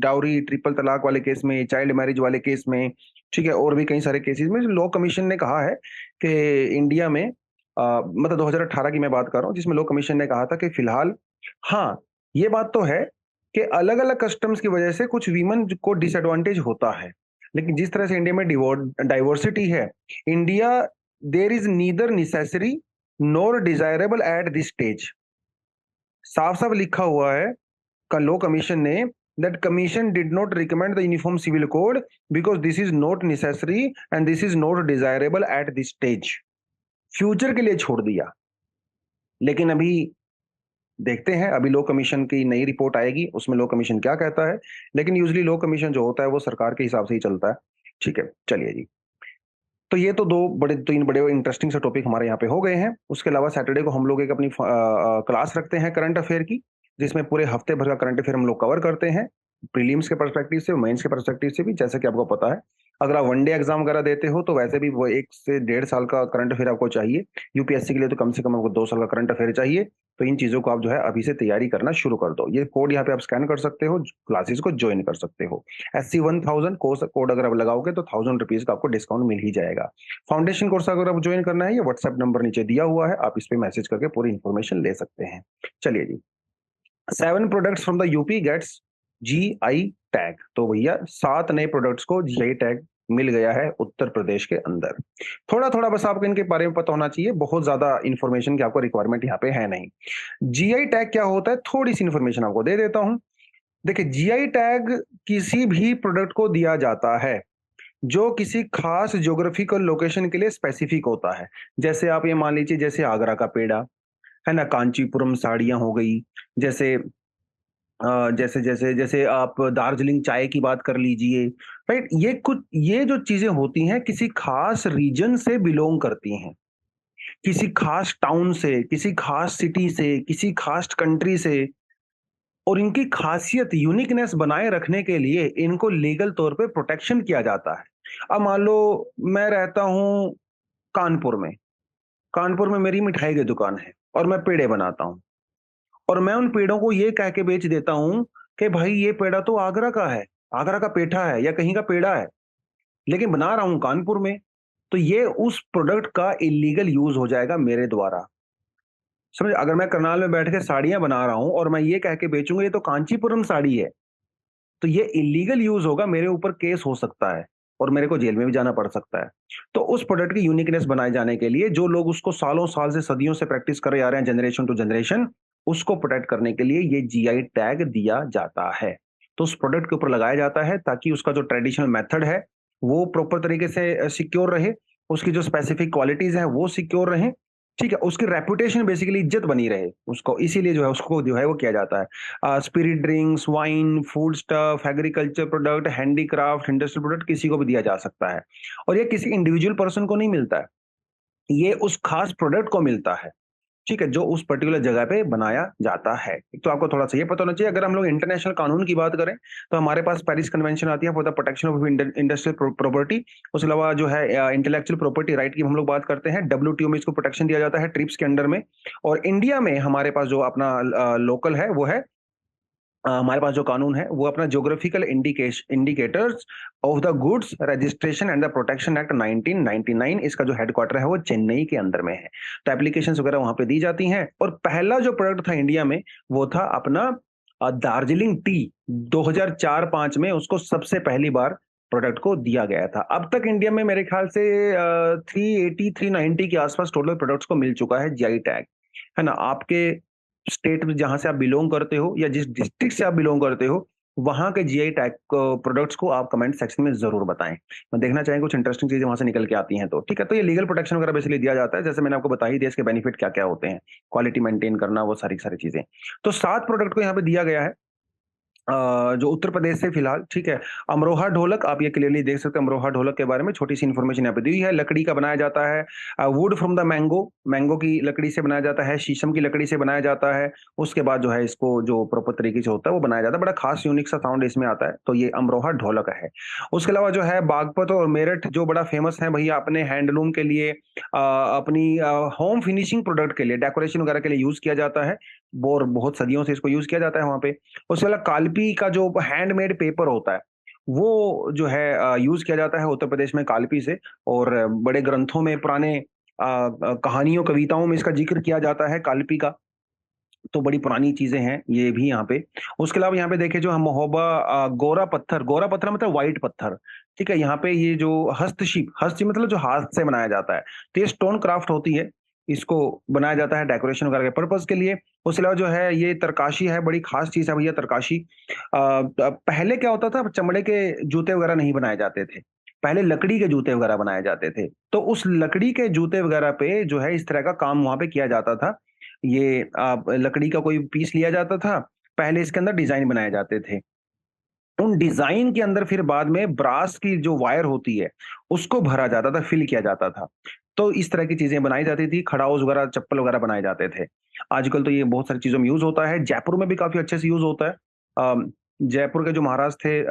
डाउरी, ट्रिपल तलाक वाले केस में, चाइल्ड मैरिज वाले केस में, ठीक है, और भी कई सारे केसेस में लॉ कमीशन ने कहा है कि इंडिया में मतलब 2018 की मैं बात कर रहा हूँ, जिसमें लॉ कमीशन ने कहा था कि फिलहाल, हाँ, ये बात तो है कि अलग अलग कस्टम्स की वजह से कुछ वीमन को डिसएडवांटेज होता है। लेकिन जिस तरह से इंडिया में डाइवर्सिटी है, India, there is neither necessary nor desirable at this stage. साफ साफ लिखा हुआ है लॉ कमीशन ने, that commission did not recommend the uniform civil code because this is not necessary and this is not desirable at this stage। Future के लिए छोड़ दिया। लेकिन अभी देखते हैं, अभी लॉ कमीशन की नई रिपोर्ट आएगी, उसमें लॉ कमीशन क्या कहता है। लेकिन यूजली लॉ कमीशन जो होता है वो सरकार के हिसाब से ही चलता है। ठीक है, चलिए जी। तो ये तो 3 बड़े इंटरेस्टिंग से टॉपिक हमारे यहाँ पे हो गए हैं। उसके अलावा सैटरडे को हम लोग एक अपनी क्लास रखते हैं करंट अफेयर की, जिसमें पूरे हफ्ते भर का करंट अफेयर हम लोग कवर करते हैं, प्रीलिम्स के पर्सपेक्टिव से, मेंस के पर्सपेक्टिव से भी। जैसे कि आपको पता है, अगर आप वनडे एग्जाम वगैरह देते हो तो वैसे भी वो 1 से 1.5 साल का करंट अफेयर आपको चाहिए। यूपीएससी के लिए तो कम से कम आपको 2 साल का करंट अफेयर चाहिए। तो इन चीजों को आप जो है अभी से तैयारी करना शुरू कर दो। ये कोड यहाँ पे आप स्कैन कर सकते हो, क्लासेस को ज्वाइन कर सकते हो। SC1000 कोड अगर आप लगाओगे तो 1000 रुपीज का आपको डिस्काउंट मिल ही जाएगा। फाउंडेशन कोर्स अगर आप ज्वाइन करना है, ये व्हाट्सएप नंबर नीचे दिया हुआ है, आप इस पे मैसेज करके पूरी इंफॉर्मेशन ले सकते हैं। चलिए जी। 7 products from the UP gets GI tag. तो भैया 7 नए प्रोडक्ट्स को जीआई टैग मिल गया है उत्तर प्रदेश के अंदर। थोड़ा थोड़ा बस आपको इनके बारे में पता होना चाहिए, बहुत ज्यादा इंफॉर्मेशन की आपको रिक्वायरमेंट यहाँ पे है नहीं। जीआई टैग क्या होता है, थोड़ी सी इंफॉर्मेशन आपको दे देता हूं। देखिए, जीआई टैग किसी भी प्रोडक्ट को दिया जाता है जो किसी खास ज्योग्राफिकल लोकेशन के लिए स्पेसिफिक होता है। जैसे आप ये मान लीजिए, जैसे आगरा का पेड़ा, है ना? कांचीपुरम साड़ियाँ हो गई, जैसे जैसे जैसे जैसे आप दार्जिलिंग चाय की बात कर लीजिए, राइट? ये जो चीज़ें होती हैं किसी खास रीजन से बिलॉन्ग करती हैं। किसी खास टाउन से, किसी खास सिटी से, किसी खास कंट्री से, और इनकी खासियत यूनिकनेस बनाए रखने के लिए इनको लीगल तौर पे प्रोटेक्शन किया जाता है। अब मान लो मैं रहता हूँ कानपुर में, कानपुर में मेरी मिठाई की दुकान है और मैं पेड़े बनाता हूँ, और मैं उन पेड़ों को ये कह के बेच देता हूँ कि भाई ये पेड़ा तो आगरा का है, आगरा का पेठा है या कहीं का पेड़ा है, लेकिन बना रहा हूँ कानपुर में, तो ये उस प्रोडक्ट का इल्लीगल यूज़ हो जाएगा मेरे द्वारा। समझे? अगर मैं करनाल में बैठ के साड़ियाँ बना रहा हूँ और मैं ये कह के बेचूँगा ये तो कांचीपुरम साड़ी है, तो ये इल्लीगल यूज़ होगा, मेरे ऊपर केस हो सकता है और मेरे को जेल में भी जाना पड़ सकता है। तो उस प्रोडक्ट की यूनिकनेस बनाए जाने के लिए जो लोग उसको सालों साल से, सदियों से प्रैक्टिस करे आ रहे हैं, जनरेशन टू जनरेशन, उसको प्रोटेक्ट करने के लिए ये जीआई टैग दिया जाता है। तो उस प्रोडक्ट के ऊपर लगाया जाता है ताकि उसका जो ट्रेडिशनल मेथड है, वो प्रॉपर तरीके से सिक्योर रहे, उसकी जो स्पेसिफिक क्वालिटीज़ हैं, वो सिक्योर रहें, ठीक है? उसकी रेपुटेशन बेसिकली इज़्ज़त बनी रहे उसको, इसीलिए जो है उसको जो है वो किया जाता है। Spirit drinks, wine, food stuff, agriculture product, handicraft, industrial product किसी को भी दिया जा सकता है, और ये किसी इंडिविजुअल पर्सन को नहीं मिलता है, ये उस खास प्रोडक्ट को मिलता है, ठीक है? जो उस पर्टिकुलर जगह पे बनाया जाता है। एक तो आपको थोड़ा-सा ये पता होना चाहिए, अगर हम लोग इंटरनेशनल कानून की बात करें, तो हमारे पास पेरिस कन्वेंशन आती है for the protection of industrial property. उसके अलावा जो है इंटेलेक्चुअल प्रॉपर्टी राइट की हम लोग बात करते हैं, डब्ल्यूटीओ में इसको प्रोटेक्शन दिया जाता है, ट्रिप्स के अंडर में। और इंडिया में हमारे पास जो अपना लोकल है, वो है हमारे पास जो कानून है वो अपना geographical indicators of the goods registration and the protection act 1999, इसका जो हेडक्वार्टर है वो चेन्नई के अंदर में है। तो एप्लीकेशंस वगैरह वहां पे दी जाती हैं, और पहला जो प्रोडक्ट था इंडिया में वो था अपना दार्जिलिंग टी। 2004-5 में उसको सबसे पहली बार प्रोडक्ट को दिया गया था। अब तक इंडिया में मेरे ख्याल से 380-390 के आसपास टोटल प्रोडक्ट्स को मिल चुका है जीआई टैग, है ना? आपके स्टेट में जहाँ से आप बिलॉन्ग करते हो या जिस डिस्ट्रिक्ट से आप बिलॉन्ग करते हो, वहाँ के जीआई टैग प्रोडक्ट्स को आप कमेंट सेक्शन में ज़रूर बताएँ। मैं देखना चाहेंगे कुछ इंटरेस्टिंग चीज़ें वहाँ से निकल के आती हैं तो, ठीक है? तो ये लीगल प्रोटेक्शन वगैरह बेसिकली दिया जाता है, जैसे मैंने आपको बताई दी, इसके बेनिफिट क्या-क्या होते हैं, क्वालिटी मेंटेन करना, वो सारी की सारी चीज़ें। तो 7 प्रोडक्ट को यहाँ पे दिया गया है, जो उत्तर प्रदेश से फिलहाल, ठीक है? अमरोहा ढोलक, आप ये क्लियरली देख सकते हैं अमरोहा ढोलक के बारे में छोटी-सी इन्फॉर्मेशन यहाँ पे दी हुई है। लकड़ी का बनाया जाता है, wood from the mango, mango की लकड़ी से बनाया जाता है, शीशम की लकड़ी से बनाया जाता है। उसके बाद जो है इसको जो प्रॉपर तरीके से होता है वो बनाया जाता है। बड़ा खास यूनिक सा साउंड इसमें आता है, तो ये अमरोहा ढोलक है। उसके अलावा जो है बागपत और मेरठ जो बड़ा फेमस है भैया अपने हैंडलूम के लिए, अपनी होम फिनिशिंग प्रोडक्ट के लिए, डेकोरेशन वगैरह के लिए यूज़ किया जाता है। और बहुत सदियों से इसको यूज़ किया जाता है वहाँ पे। उसके अलावा काल्पी का जो हैंडमेड पेपर होता है, वो जो है यूज़ किया जाता है उत्तर प्रदेश में काल्पी से, और बड़े ग्रंथों में, पुराने कहानियों, कविताओं में इसका ज़िक्र किया जाता है काल्पी का। तो बड़ी पुरानी चीज़ें हैं ये भी यहाँ पे। उसके अलावा यहाँ पे देखें जो हम महोबा, गोरा पत्थर मतलब व्हाइट पत्थर, ठीक है? यहाँ पे ये जो हस्तशिल्प मतलब जो हाथ से बनाया जाता है, तो ये स्टोन क्राफ्ट होती है, इसको बनाया जाता है डेकोरेशन वगैरह के पर्पज़ के लिए। उसके अलावा जो है ये तरकाशी है, बड़ी ख़ास चीज़ है भैया तरकाशी। पहले क्या होता था, चमड़े के जूते वगैरह नहीं बनाए जाते थे, पहले लकड़ी के जूते वगैरह बनाए जाते थे। तो उस लकड़ी के जूते वगैरह पे जो है इस तरह का काम वहाँ पे किया जाता था। ये लकड़ी का कोई पीस लिया जाता था, पहले इसके अंदर डिज़ाइन बनाए जाते थे। उन डिज़ाइन के अंदर फिर बाद में ब्रास की जो वायर होती है, उसको भरा जाता था, फिल किया जाता था। तो इस तरह की चीज़ें बनाई जाती थी, खड़ाउस वगैरह, चप्पल वगैरह बनाए जाते थे। आजकल तो ये बहुत सारी चीज़ों में यूज़ होता है, जयपुर में भी काफ़ी अच्छे से यूज़ होता है। जयपुर के जो महाराज थे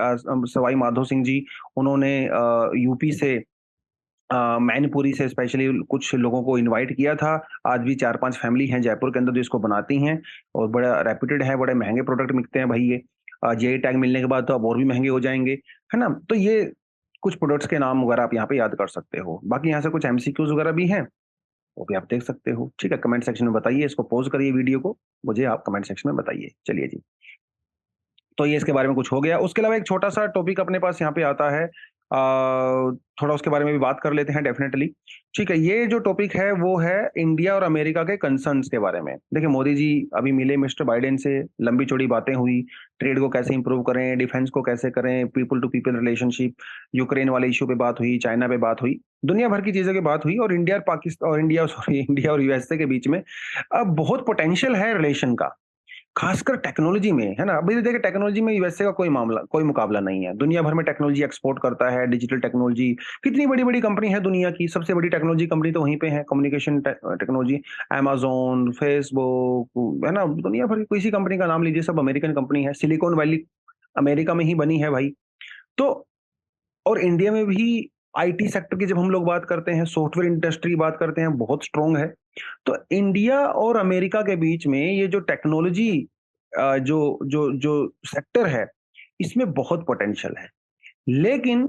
सवाई माधो सिंह जी, उन्होंने यूपी से मैनपुरी से स्पेशली कुछ लोगों को इनवाइट किया था। आज भी 4-5 फैमिली हैं जयपुर के अंदर जो इसको बनाती हैं, और बड़ा रेप्यूटेड है, बड़े महँगे प्रोडक्ट बिकते हैं भाई ये। जीआई टैग मिलने के बाद तो अब और भी महँगे हो जाएँगे, है ना? तो ये कुछ प्रोडक्ट्स के नाम वगैरह आप यहाँ पे याद कर सकते हो। बाकी यहाँ से कुछ एमसीक्यूज़ वगैरह भी हैं, वो भी आप देख सकते हो। ठीक है? कमेंट सेक्शन में बताइए, इसको पॉज़ करिए वीडियो को, मुझे आप कमेंट सेक्शन में बताइए। चलिए जी। तो ये इसके बारे में कुछ हो गया। उसके अलावा एक छोटा-सा टॉपिक अपने पास यहाँ पे आता है, थोड़ा उसके बारे में भी बात कर लेते हैं डेफिनेटली। ठीक है, ये जो टॉपिक है वो है इंडिया और अमेरिका के कंसर्न्स के बारे में। देखिए मोदी जी अभी मिले मिस्टर बाइडेन से, लंबी चौड़ी बातें हुई, ट्रेड को कैसे इंप्रूव करें, डिफेंस को कैसे करें, people to people relationship, Ukraine वाले इश्यू पे बात हुई, चाइना पे बात हुई, दुनिया भर की चीज़ों की बात हुई और इंडिया और पाकिस्तान और इंडिया सॉरी इंडिया और यूएसए के बीच में अब बहुत पोटेंशियल है रिलेशन का। खासकर टेक्नोलॉजी में, है ना? अभी देखिए टेक्नोलॉजी में यूएसए का कोई मुकाबला नहीं है। दुनिया भर में टेक्नोलॉजी एक्सपोर्ट करता है, डिजिटल टेक्नोलॉजी, कितनी बड़ी-बड़ी कंपनी है दुनिया की, सबसे बड़ी टेक्नोलॉजी कंपनी तो वहीं पे है, कम्युनिकेशन टेक्नोलॉजी, अमेज़न, फेसबुक, है ना? दुनिया भर की किसी कंपनी का नाम लीजिए, सब अमेरिकन कंपनी है, सिलिकॉन वैली अमेरिका में ही बनी है भाई। तो और इंडिया में भी आईटी सेक्टर की जब हम लोग बात करते हैं, सॉफ्टवेयर इंडस्ट्री की बात करते हैं, बहुत स्ट्रॉन्ग है। तो इंडिया और अमेरिका के बीच में ये जो टेक्नोलॉजी जो जो जो सेक्टर है, इसमें बहुत पोटेंशियल है। लेकिन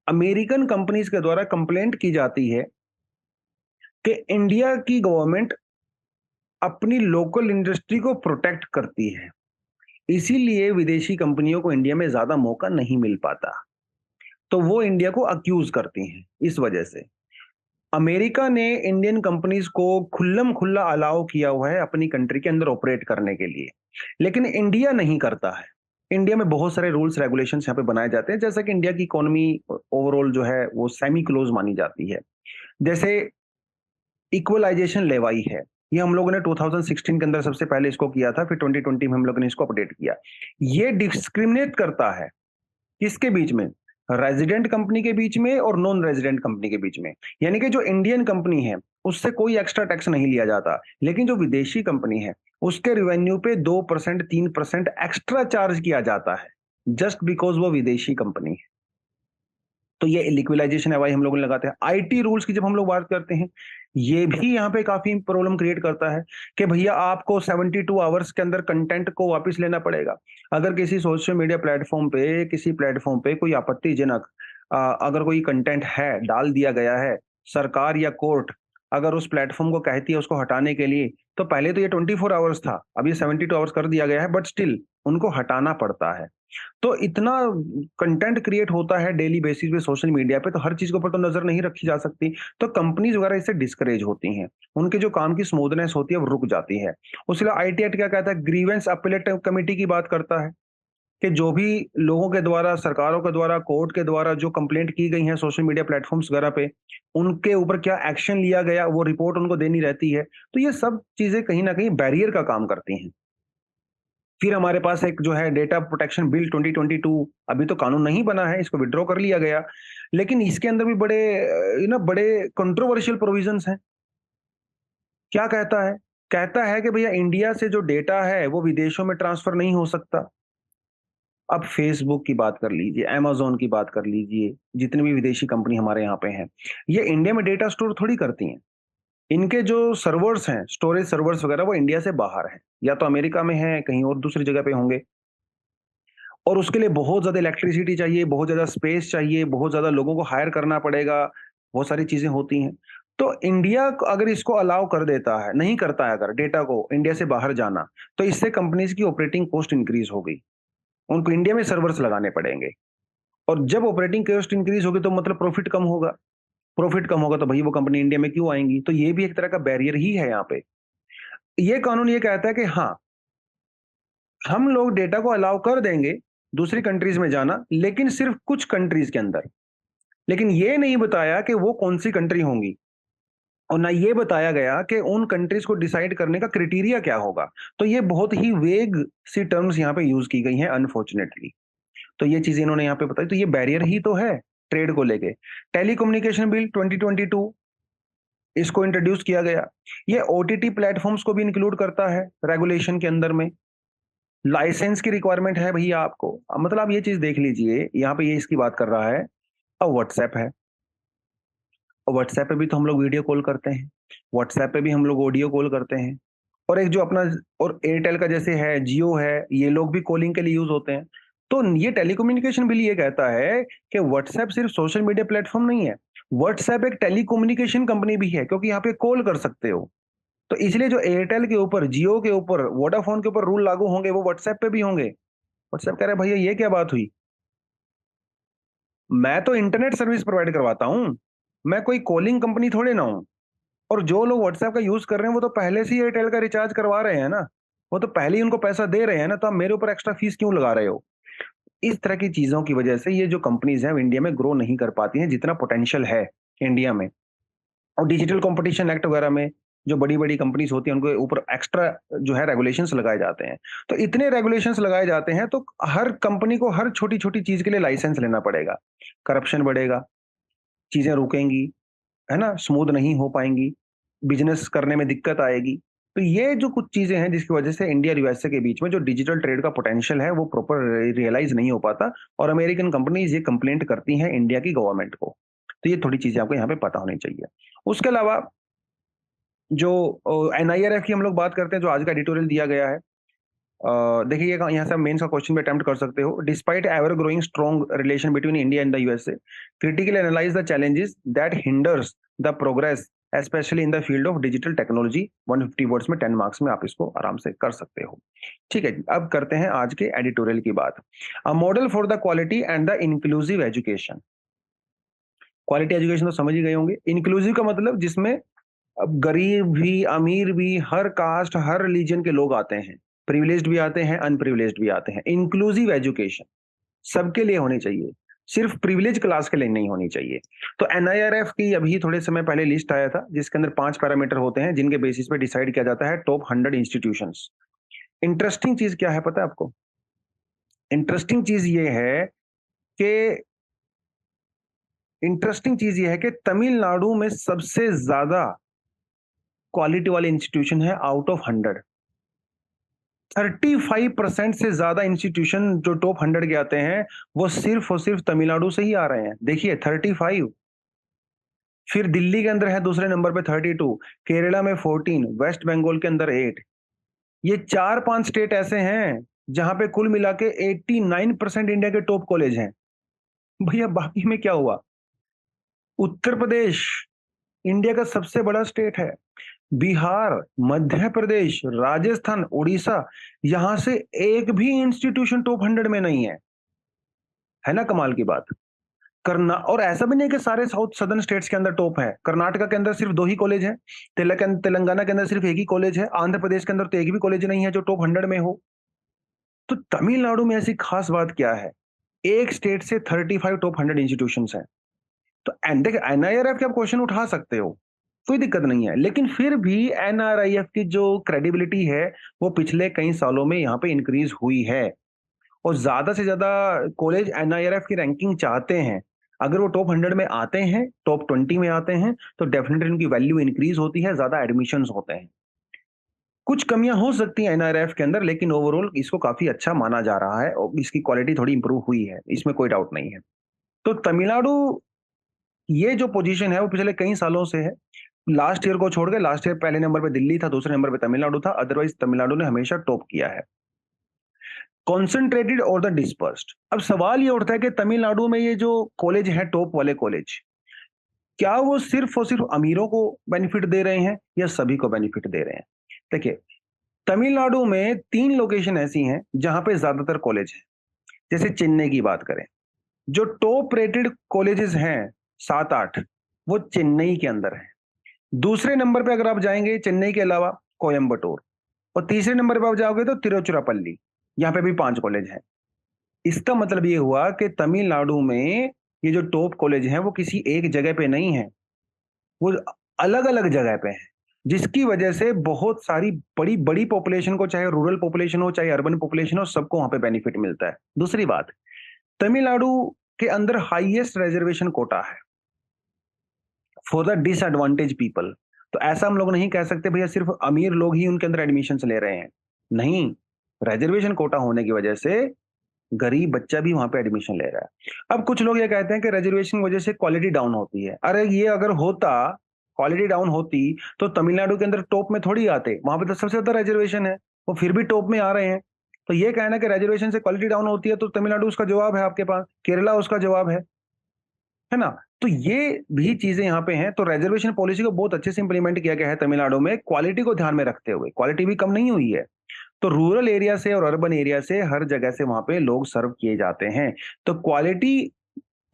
अमेरिकन कंपनीज़ के द्वारा कंप्लेंट की जाती है कि इंडिया की गवर्नमेंट अपनी लोकल इंडस्ट्री को प्रोटेक्ट करती है। इसीलिए विदेशी कंपनियों को इंडिया में ज़्यादा मौका नहीं मिल पाता। तो वो इंडिया को अक्यूज़ करती हैं, इस वजह से। अमेरिका ने इंडियन कंपनीज को खुल्लम-खुल्ला अलाउ किया हुआ है अपनी कंट्री के अंदर ऑपरेट करने के लिए, लेकिन इंडिया नहीं करता है। इंडिया में बहुत सारे रूल्स रेगुलेशंस यहाँ पे बनाए जाते हैं, जैसा कि इंडिया की इकोनॉमी ओवरऑल जो है वो सेमी क्लोज मानी जाती है। जैसे इक्वलाइजेशन लेवाई है, ये हम लोगों ने 2016 के अंदर सबसे पहले इसको किया था, फिर 2020 में हम लोगों ने इसको अपडेट किया। ये डिस्क्रिमिनेट करता है किसके बीच में? रेज़िडेंट कंपनी के बीच में और नॉन रेज़िडेंट कंपनी के बीच में। यानी कि जो इंडियन कंपनी है, उससे कोई एक्स्ट्रा टैक्स नहीं लिया जाता। लेकिन जो विदेशी कंपनी है, उसके रेवेन्यू पे 2% 3% एक्स्ट्रा चार्ज किया जाता है, जस्ट बिकॉज़ वो विदेशी कंपनी है। तो ये लिक्विलाइजेशन एवॉइड हम लोगों ने लगाते हैं। आईटी रूल्स की जब हम लोग बात करते हैं, ये भी यहाँ पे काफ़ी प्रॉब्लम क्रिएट करता है कि भैया आपको 72 आवर्स के अंदर कंटेंट को वापस लेना पड़ेगा। अगर किसी सोशल मीडिया प्लेटफ़ॉर्म पे, किसी प्लेटफ़ॉर्म पे कोई आपत्तिजनक अगर कोई कंटेंट है, डाल दिया गया है, सरकार या कोर्ट अगर उस प्लेटफ़ॉर्म को कहती है उसको हटाने के लिए, तो पहले तो ये 24 आवर्स था, अब ये 72 आवर्स कर दिया गया है, बट स्टिल उनको हटाना पड़ता है। तो इतना कंटेंट क्रिएट होता है डेली बेसिस पे सोशल मीडिया पे, तो हर चीज़ के ऊपर तो नज़र नहीं रखी जा सकती। तो कंपनीज़ वगैरह इससे डिस्करेज होती हैं। उनके जो काम की स्मूथनेस होती है वो रुक जाती है। उसके अलावा आईटी एक्ट क्या कहता है, ग्रीवेंस अपीलेट कमिटी की बात करता है कि जो भी लोगों के द्वारा, सरकारों के द्वारा, कोर्ट के द्वारा जो कंप्लेंट की गई हैं सोशल मीडिया प्लेटफ़ॉर्म्स वगैरह पे, उनके ऊपर क्या एक्शन लिया गया, वो रिपोर्ट उनको देनी रहती है। तो ये सब चीज़ें कहीं न कहीं बैरियर का काम करती हैं। फिर हमारे पास एक जो है डेटा प्रोटेक्शन बिल 2022, अभी तो कानून नहीं बना है, इसको विथड्रॉ कर लिया गया। लेकिन इसके अंदर भी बड़े बड़े कंट्रोवर्शियल प्रोविजंस हैं। क्या कहता है? कहता है कि भैया इंडिया से जो डेटा है वो विदेशों में ट्रांसफर नहीं हो सकता। अब फेसबुक की बात कर लीजिए, अमेज़न की बात कर लीजिए, जितनी भी विदेशी कंपनी हमारे यहाँ पे हैं, ये इंडिया में डेटा स्टोर थोड़ी करती हैं। इनके जो सर्वर्स हैं, स्टोरेज सर्वर्स वगैरह वो इंडिया से बाहर हैं, या तो अमेरिका में हैं, कहीं और दूसरी जगह पे होंगे। और उसके लिए बहुत ज़्यादा इलेक्ट्रिसिटी चाहिए, बहुत ज़्यादा स्पेस चाहिए, बहुत ज़्यादा लोगों को हायर करना पड़ेगा, बहुत सारी चीज़ें होती हैं। तो इंडिया क अगर इसको अलाउ कर देता है, नहीं करता है अगर डेटा को इंडिया से बाहर जाना, तो इससे कंपनीज़ की ऑपरेटिंग कॉस्ट इंक्रीज़ हो गई। उनको इंडिया में सर्वर्स लगाने पड़ेंगे और जब ऑपरेटिंग कॉस्ट इंक्रीज़ होगी तो मतलब प्रॉफिट कम होगा। प्रॉफिट कम होगा तो भई वो कंपनी इंडिया में क्यों आएँगी? तो ये भी एक तरह का बैरियर ही है यहाँ पे। ये कानून ये कहता है कि हाँ, हम लोग डेटा को अलाउ कर देंगे दूसरी कंट्रीज़ में जाना, लेकिन सिर्फ़ कुछ कंट्रीज़ के अंदर। लेकिन ये नहीं बताया कि वो कौन-सी कंट्री होंगी और ना ये बताया गया कि उन कंट्रीज़ को डिसाइड करने का क्राइटेरिया क्या होगा। तो ये बहुत ही वेग सी टर्म्स यहाँ पे यूज़ की गई हैं अनफॉर्च्यूनेटली। तो ये चीज़ इन्होंने यहाँ पे बताई, तो ये बैरियर ही तो है ट्रेड को लेके। टेलीकम्युनिकेशन बिल 2022 इसको इंट्रोड्यूस किया गया। ये ओटीटी प्लेटफ़ॉर्म्स को भी इंक्लूड करता है रेगुलेशन के अंदर में। लाइसेंस की रिक्वायरमेंट है भैया आपको। मतलब आप ये चीज़ देख लीजिए, यहाँ पे ये इसकी बात कर रहा है। अब व्हाट्सऐप है। व्हाट्सऐप पे भी तो हम लोग वीडियो कॉल करते हैं। व्हाट्सऐप पे भी हम लोग ऑडियो कॉल करते हैं। और एक जो अपना और एयरटेल का जैसे है, जियो है, ये लोग भी कॉलिंग के लिए यूज़ होते हैं। तो ये टेलीकम्युनिकेशन बिल ये कहता है कि व्हाट्सऐप सिर्फ सोशल मीडिया प्लेटफ़ॉर्म नहीं है। व्हाट्सऐप एक टेलीकम्युनिकेशन कंपनी भी है क्योंकि यहाँ पे कॉल कर सकते हो। तो इसलिए जो एयरटेल के ऊपर, जियो के ऊपर, वोडाफ़ोन के ऊपर रूल लागू होंगे वो व्हाट्सऐप पे भी होंगे। व्हाट्सऐप कह रहा है भैया ये क्या बात हुई? मैं तो इंटरनेट सर्विस प्रोवाइड करवाता हूँ, मैं कोई कॉलिंग कंपनी थोड़ी ना हूँ। और जो लोग व्हाट्सएप का यूज कर रहे हैं वो तो पहले से ही एयरटेल का रिचार्ज करवा रहे हैं ना, वो तो पहले ही उनको पैसा दे रहे हैं ना, तो आप मेरे ऊपर एक्स्ट्रा फीस क्यों लगा रहे हो? इस तरह की चीजों की वजह से ये जो कंपनीज हैं, वो इंडिया में ग्रो नहीं कर पाती हैं जितना पोटेंशियल है इंडिया में। और डिजिटल कंपटीशन एक्ट वगैरह में जो बड़ी-बड़ी कंपनीज होती हैं, उनके ऊपर एक्स्ट्रा जो है रेगुलेशंस लगाए जाते हैं। तो इतने रेगुलेशंस लगाए जाते हैं, तो हर कंपनी को हर छोटी-छोटी चीज़ के लिए लाइसेंस लेना पड़ेगा। करप्शन बढ़ेगा, चीज़ें रुकेंगी, है ना? स्मूथ नहीं हो पाएँगी, बिज़नेस करने में दिक्कत आएगी। तो ये जो कुछ चीज़ें हैं, जिसकी वजह से इंडिया और यूएसए के बीच में जो डिजिटल ट्रेड का पोटेंशियल है, वो प्रॉपर रियलाइज़ नहीं हो पाता और अमेरिकन कंपनीज़ ये कंप्लेंट करती हैं इंडिया की गवर्नमेंट को। तो ये थोड़ी चीज़ें आपको यहाँ पे पता होनी चाहिए। उसके अलावा जो एनआईआरएफ की हम लोग बात करते हैं, जो आज का एडिटोरियल दिया गया है। देखिए ये यहाँ से आप मेंस का क्वेश्चन भी अटेम्प्ट कर सकते हो। Despite ever growing strong relation between India and the USA, critically analyse the challenges that hinders the progress specially in the field of digital technology. 150 words में 10 मार्क्स में आप इसको आराम से कर सकते हो। ठीक है जी, अब करते हैं आज के एडिटोरियल की बात। A model for the quality and the inclusive education. Quality education तो समझ ही गए होंगे। इंक्लूसिव का मतलब जिसमें अब गरीब भी, अमीर भी, हर कास्ट, हर रिलीजन के लोग आते हैं। प्रिविलेज्ड भी आते हैं, अनप्रिविलेज्ड भी आते हैं। इंक्लूसिव एजुकेशन सबके लिए होनी चाहिए, सिर्फ प्रिविलेज क्लास के लिए नहीं होनी चाहिए। तो एनआईआरएफ की अभी थोड़े समय पहले लिस्ट आया था, जिसके अंदर 5 पैरामीटर होते हैं, जिनके बेसिस पे डिसाइड किया जाता है टॉप 100 इंस्टीट्यूशंस। इंटरेस्टिंग चीज़ क्या है पता है आपको? इंटरेस्टिंग चीज़ ये है कि इंटरेस्टिंग चीज़ ये है कि तमिलनाडु में सबसे ज़्यादा क्वालिटी वाले इंस्टीट्यूशन है आउट ऑफ 100। 35% से ज्यादा इंस्टीट्यूशन जो टॉप 100 के आते हैं, वो सिर्फ और सिर्फ तमिलनाडु से ही आ रहे हैं। देखिए 35। फिर दिल्ली के अंदर है दूसरे नंबर पे 32, केरला में 14, वेस्ट बंगाल के अंदर 8। ये 4-5 स्टेट ऐसे हैं जहां पे कुल मिला के 89% इंडिया के टॉप कॉलेज हैं। भैया बाकी में क्या हुआ? उत्तर प्रदेश इंडिया का सबसे बड़ा स्टेट है। बिहार, मध्य प्रदेश, राजस्थान, उड़ीसा, यहां से एक भी इंस्टीट्यूशन टॉप 100 में नहीं है ना? कमाल की बात। करना और ऐसा भी नहीं कि सारे साउथ सदर्न स्टेट्स के अंदर टॉप है। कर्नाटका के अंदर सिर्फ 2 ही कॉलेज हैं, तेलंगाना के अंदर सिर्फ 1 ही कॉलेज है, आंध्र प्रदेश के अंदर तो एक भी कॉलेज नहीं है जो टॉप 100 में हो। तो तमिलनाडु में ऐसी खास बात क्या है? एक स्टेट से 35 टॉप 100 इंस्टीट्यूशंस हैं। तो देखिए एनआईआरएफ के आप क्वेश्चन उठा सकते हो, कोई दिक्कत नहीं है। लेकिन फिर भी एनआरआईएफ की जो क्रेडिबिलिटी है, वो पिछले कई सालों में यहाँ पे इंक्रीज हुई है। और ज़्यादा से ज़्यादा कॉलेज एनआईआरएफ की रैंकिंग चाहते हैं। अगर वो टॉप 100 में आते हैं, टॉप 20 में आते हैं, तो डेफिनिटली उनकी वैल्यू इंक्रीज़ होती है, ज़्यादा एडमिशन्स होते हैं। कुछ कमियाँ हो सकती हैं एनआईआरएफ के अंदर, लेकिन ओवरऑल इसको काफ़ी अच्छा माना जा रहा है और इसकी क्वालिटी थोड़ी इंप्रूव हुई है, इसमें कोई डाउट नहीं है। तो तमिलनाडु ये जो पोज़ीशन है, वो पिछले कई सालों से है। लास्ट ईयर को छोड़ के लास्ट ईयर पहले नंबर पे दिल्ली था, दूसरे नंबर पे तमिलनाडु था, अदरवाइज़ तमिलनाडु ने हमेशा टॉप किया है। कॉन्सेंट्रेटेड और द डिस्पर्स्ड। अब सवाल ये उठता है कि तमिलनाडु में ये जो कॉलेज है टॉप वाले कॉलेज, क्या वो सिर्फ और सिर्फ अमीरों को बेनिफिट दे रहे हैं या सभी को बेनिफिट दे रहे हैं? देखिए, तमिलनाडु में 3 लोकेशन ऐसी हैं जहां पे ज्यादातर कॉलेज हैं। जैसे चेन्नई की बात करें, जो टॉप रेटेड कॉलेजेस हैं 7-8, वो चेन्नई के अंदर है। दूसरे नंबर पे अगर आप जाएंगे चेन्नई के अलावा कोयम्बटूर, और तीसरे नंबर पे आप जाओगे तो तिरुचिरापल्ली, यहाँ पे भी 5 कॉलेज हैं। इसका मतलब ये हुआ कि तमिलनाडु में ये जो टॉप कॉलेज हैं वो किसी एक जगह पे नहीं है, वो अलग-अलग जगह पे हैं। जिसकी वजह से बहुत सारी बड़ी-बड़ी पॉपुलेशन को, चाहे रूरल पॉपुलेशन हो, चाहे अर्बन पॉपुलेशन हो, सबको वहाँ पे बेनिफिट मिलता है। दूसरी बात, तमिलनाडु के अंदर हाईएस्ट रिजर्वेशन कोटा है फॉर द डिसएडवांटेज पीपल। तो ऐसा हम लोग नहीं कह सकते भैया सिर्फ अमीर लोग ही उनके अंदर एडमिशन्स ले रहे हैं। नहीं, रिजर्वेशन कोटा होने की वजह से गरीब बच्चा भी वहाँ पे एडमिशन ले रहा है। अब कुछ लोग ये कहते हैं कि रिजर्वेशन की वजह से क्वालिटी डाउन होती है। अरे ये अगर होता, क्वालिटी डाउन होती, तो तमिलनाडु के अंदर टॉप में थोड़ी आते। वहाँ पे तो सबसे ज़्यादा रिजर्वेशन है, वो फिर भी टॉप में आ रहे हैं। तो ये कहना कि रिजर्वेशन से क्वालिटी डाउन होती है, तो तमिलनाडु उसका जवाब है आपके पास, केरला उसका जवाब है ना? तो ये भी चीज़ें यहाँ पे हैं। तो रिजर्वेशन पॉलिसी को बहुत अच्छे से इंप्लीमेंट किया गया है तमिलनाडु में, क्वालिटी को ध्यान में रखते हुए। क्वालिटी भी कम नहीं हुई है। तो रूरल एरिया से और अर्बन एरिया से हर जगह से वहां पे लोग सर्व किए जाते हैं। तो क्वालिटी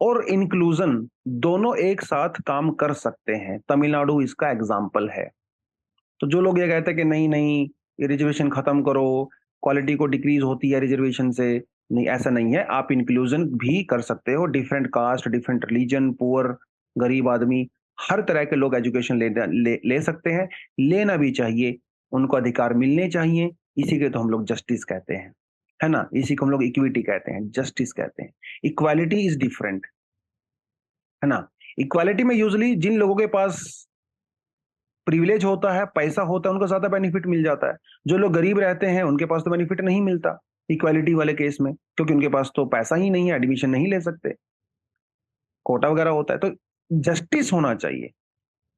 और इंक्लूजन दोनों एक साथ काम कर सकते हैं। तमिलनाडु इसका एग्जाम्पल है। तो जो लोग ये कहते हैं कि नहीं नहीं, ये रिजर्वेशन खत्म करो, क्वालिटी को डिक्रीज होती है रिजर्वेशन से, नहीं, ऐसा नहीं है। आप इंक्लूजन भी कर सकते हो। Different caste, different religion, poor, गरीब आदमी, हर तरह के लोग एजुकेशन ले सकते हैं। लेना भी चाहिए, उनको अधिकार मिलने चाहिए। इसी के तो हम लोग जस्टिस कहते हैं, है ना? इसी को हम लोग इक्विटी कहते हैं, जस्टिस कहते हैं। इक्वालिटी इज डिफरेंट, है ना? इक्वालिटी में यूजली जिन लोगों के पास प्रिविलेज होता है, पैसा होता है, उनको ज्यादा बेनिफिट मिल जाता है। जो लोग गरीब रहते हैं उनके पास तो बेनिफिट नहीं मिलता इक्वालिटी वाले केस में, क्योंकि उनके पास तो पैसा ही नहीं है, एडमिशन नहीं ले सकते, कोटा वगैरह होता है। तो जस्टिस होना चाहिए।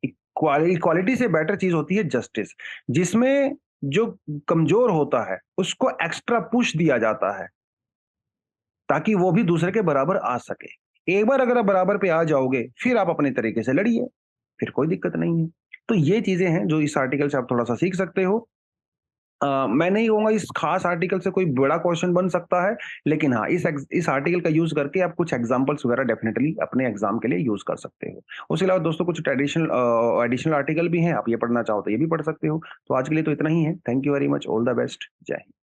इक्वालिटी से बेटर चीज होती है जस्टिस, जिसमें जो कमजोर होता है उसको एक्स्ट्रा पुश दिया जाता है, ताकि वो भी दूसरे के बराबर आ सके। एक बार अगर आप बराबर पे आ जाओगे, फिर आप अपने तरीके से लड़िए, फिर कोई दिक्कत नहीं है। तो ये चीजें हैं जो इस आर्टिकल से आप थोड़ा सा सीख सकते हो। मैं नहीं कहूँगा इस खास आर्टिकल से कोई बड़ा क्वेश्चन बन सकता है, लेकिन हाँ, इस आर्टिकल का यूज़ करके आप कुछ एग्ज़ाम्पल्स वगैरह डेफ़िनेटली अपने एग्ज़ाम के लिए यूज़ कर सकते हो। उसके अलावा दोस्तों कुछ एडिशनल आर्टिकल भी हैं, आप ये पढ़ना चाहो तो ये भी पढ़ सकते हो। तो आज के लिए तो इतना ही है। Thank you very much, all the best, जय हिंद।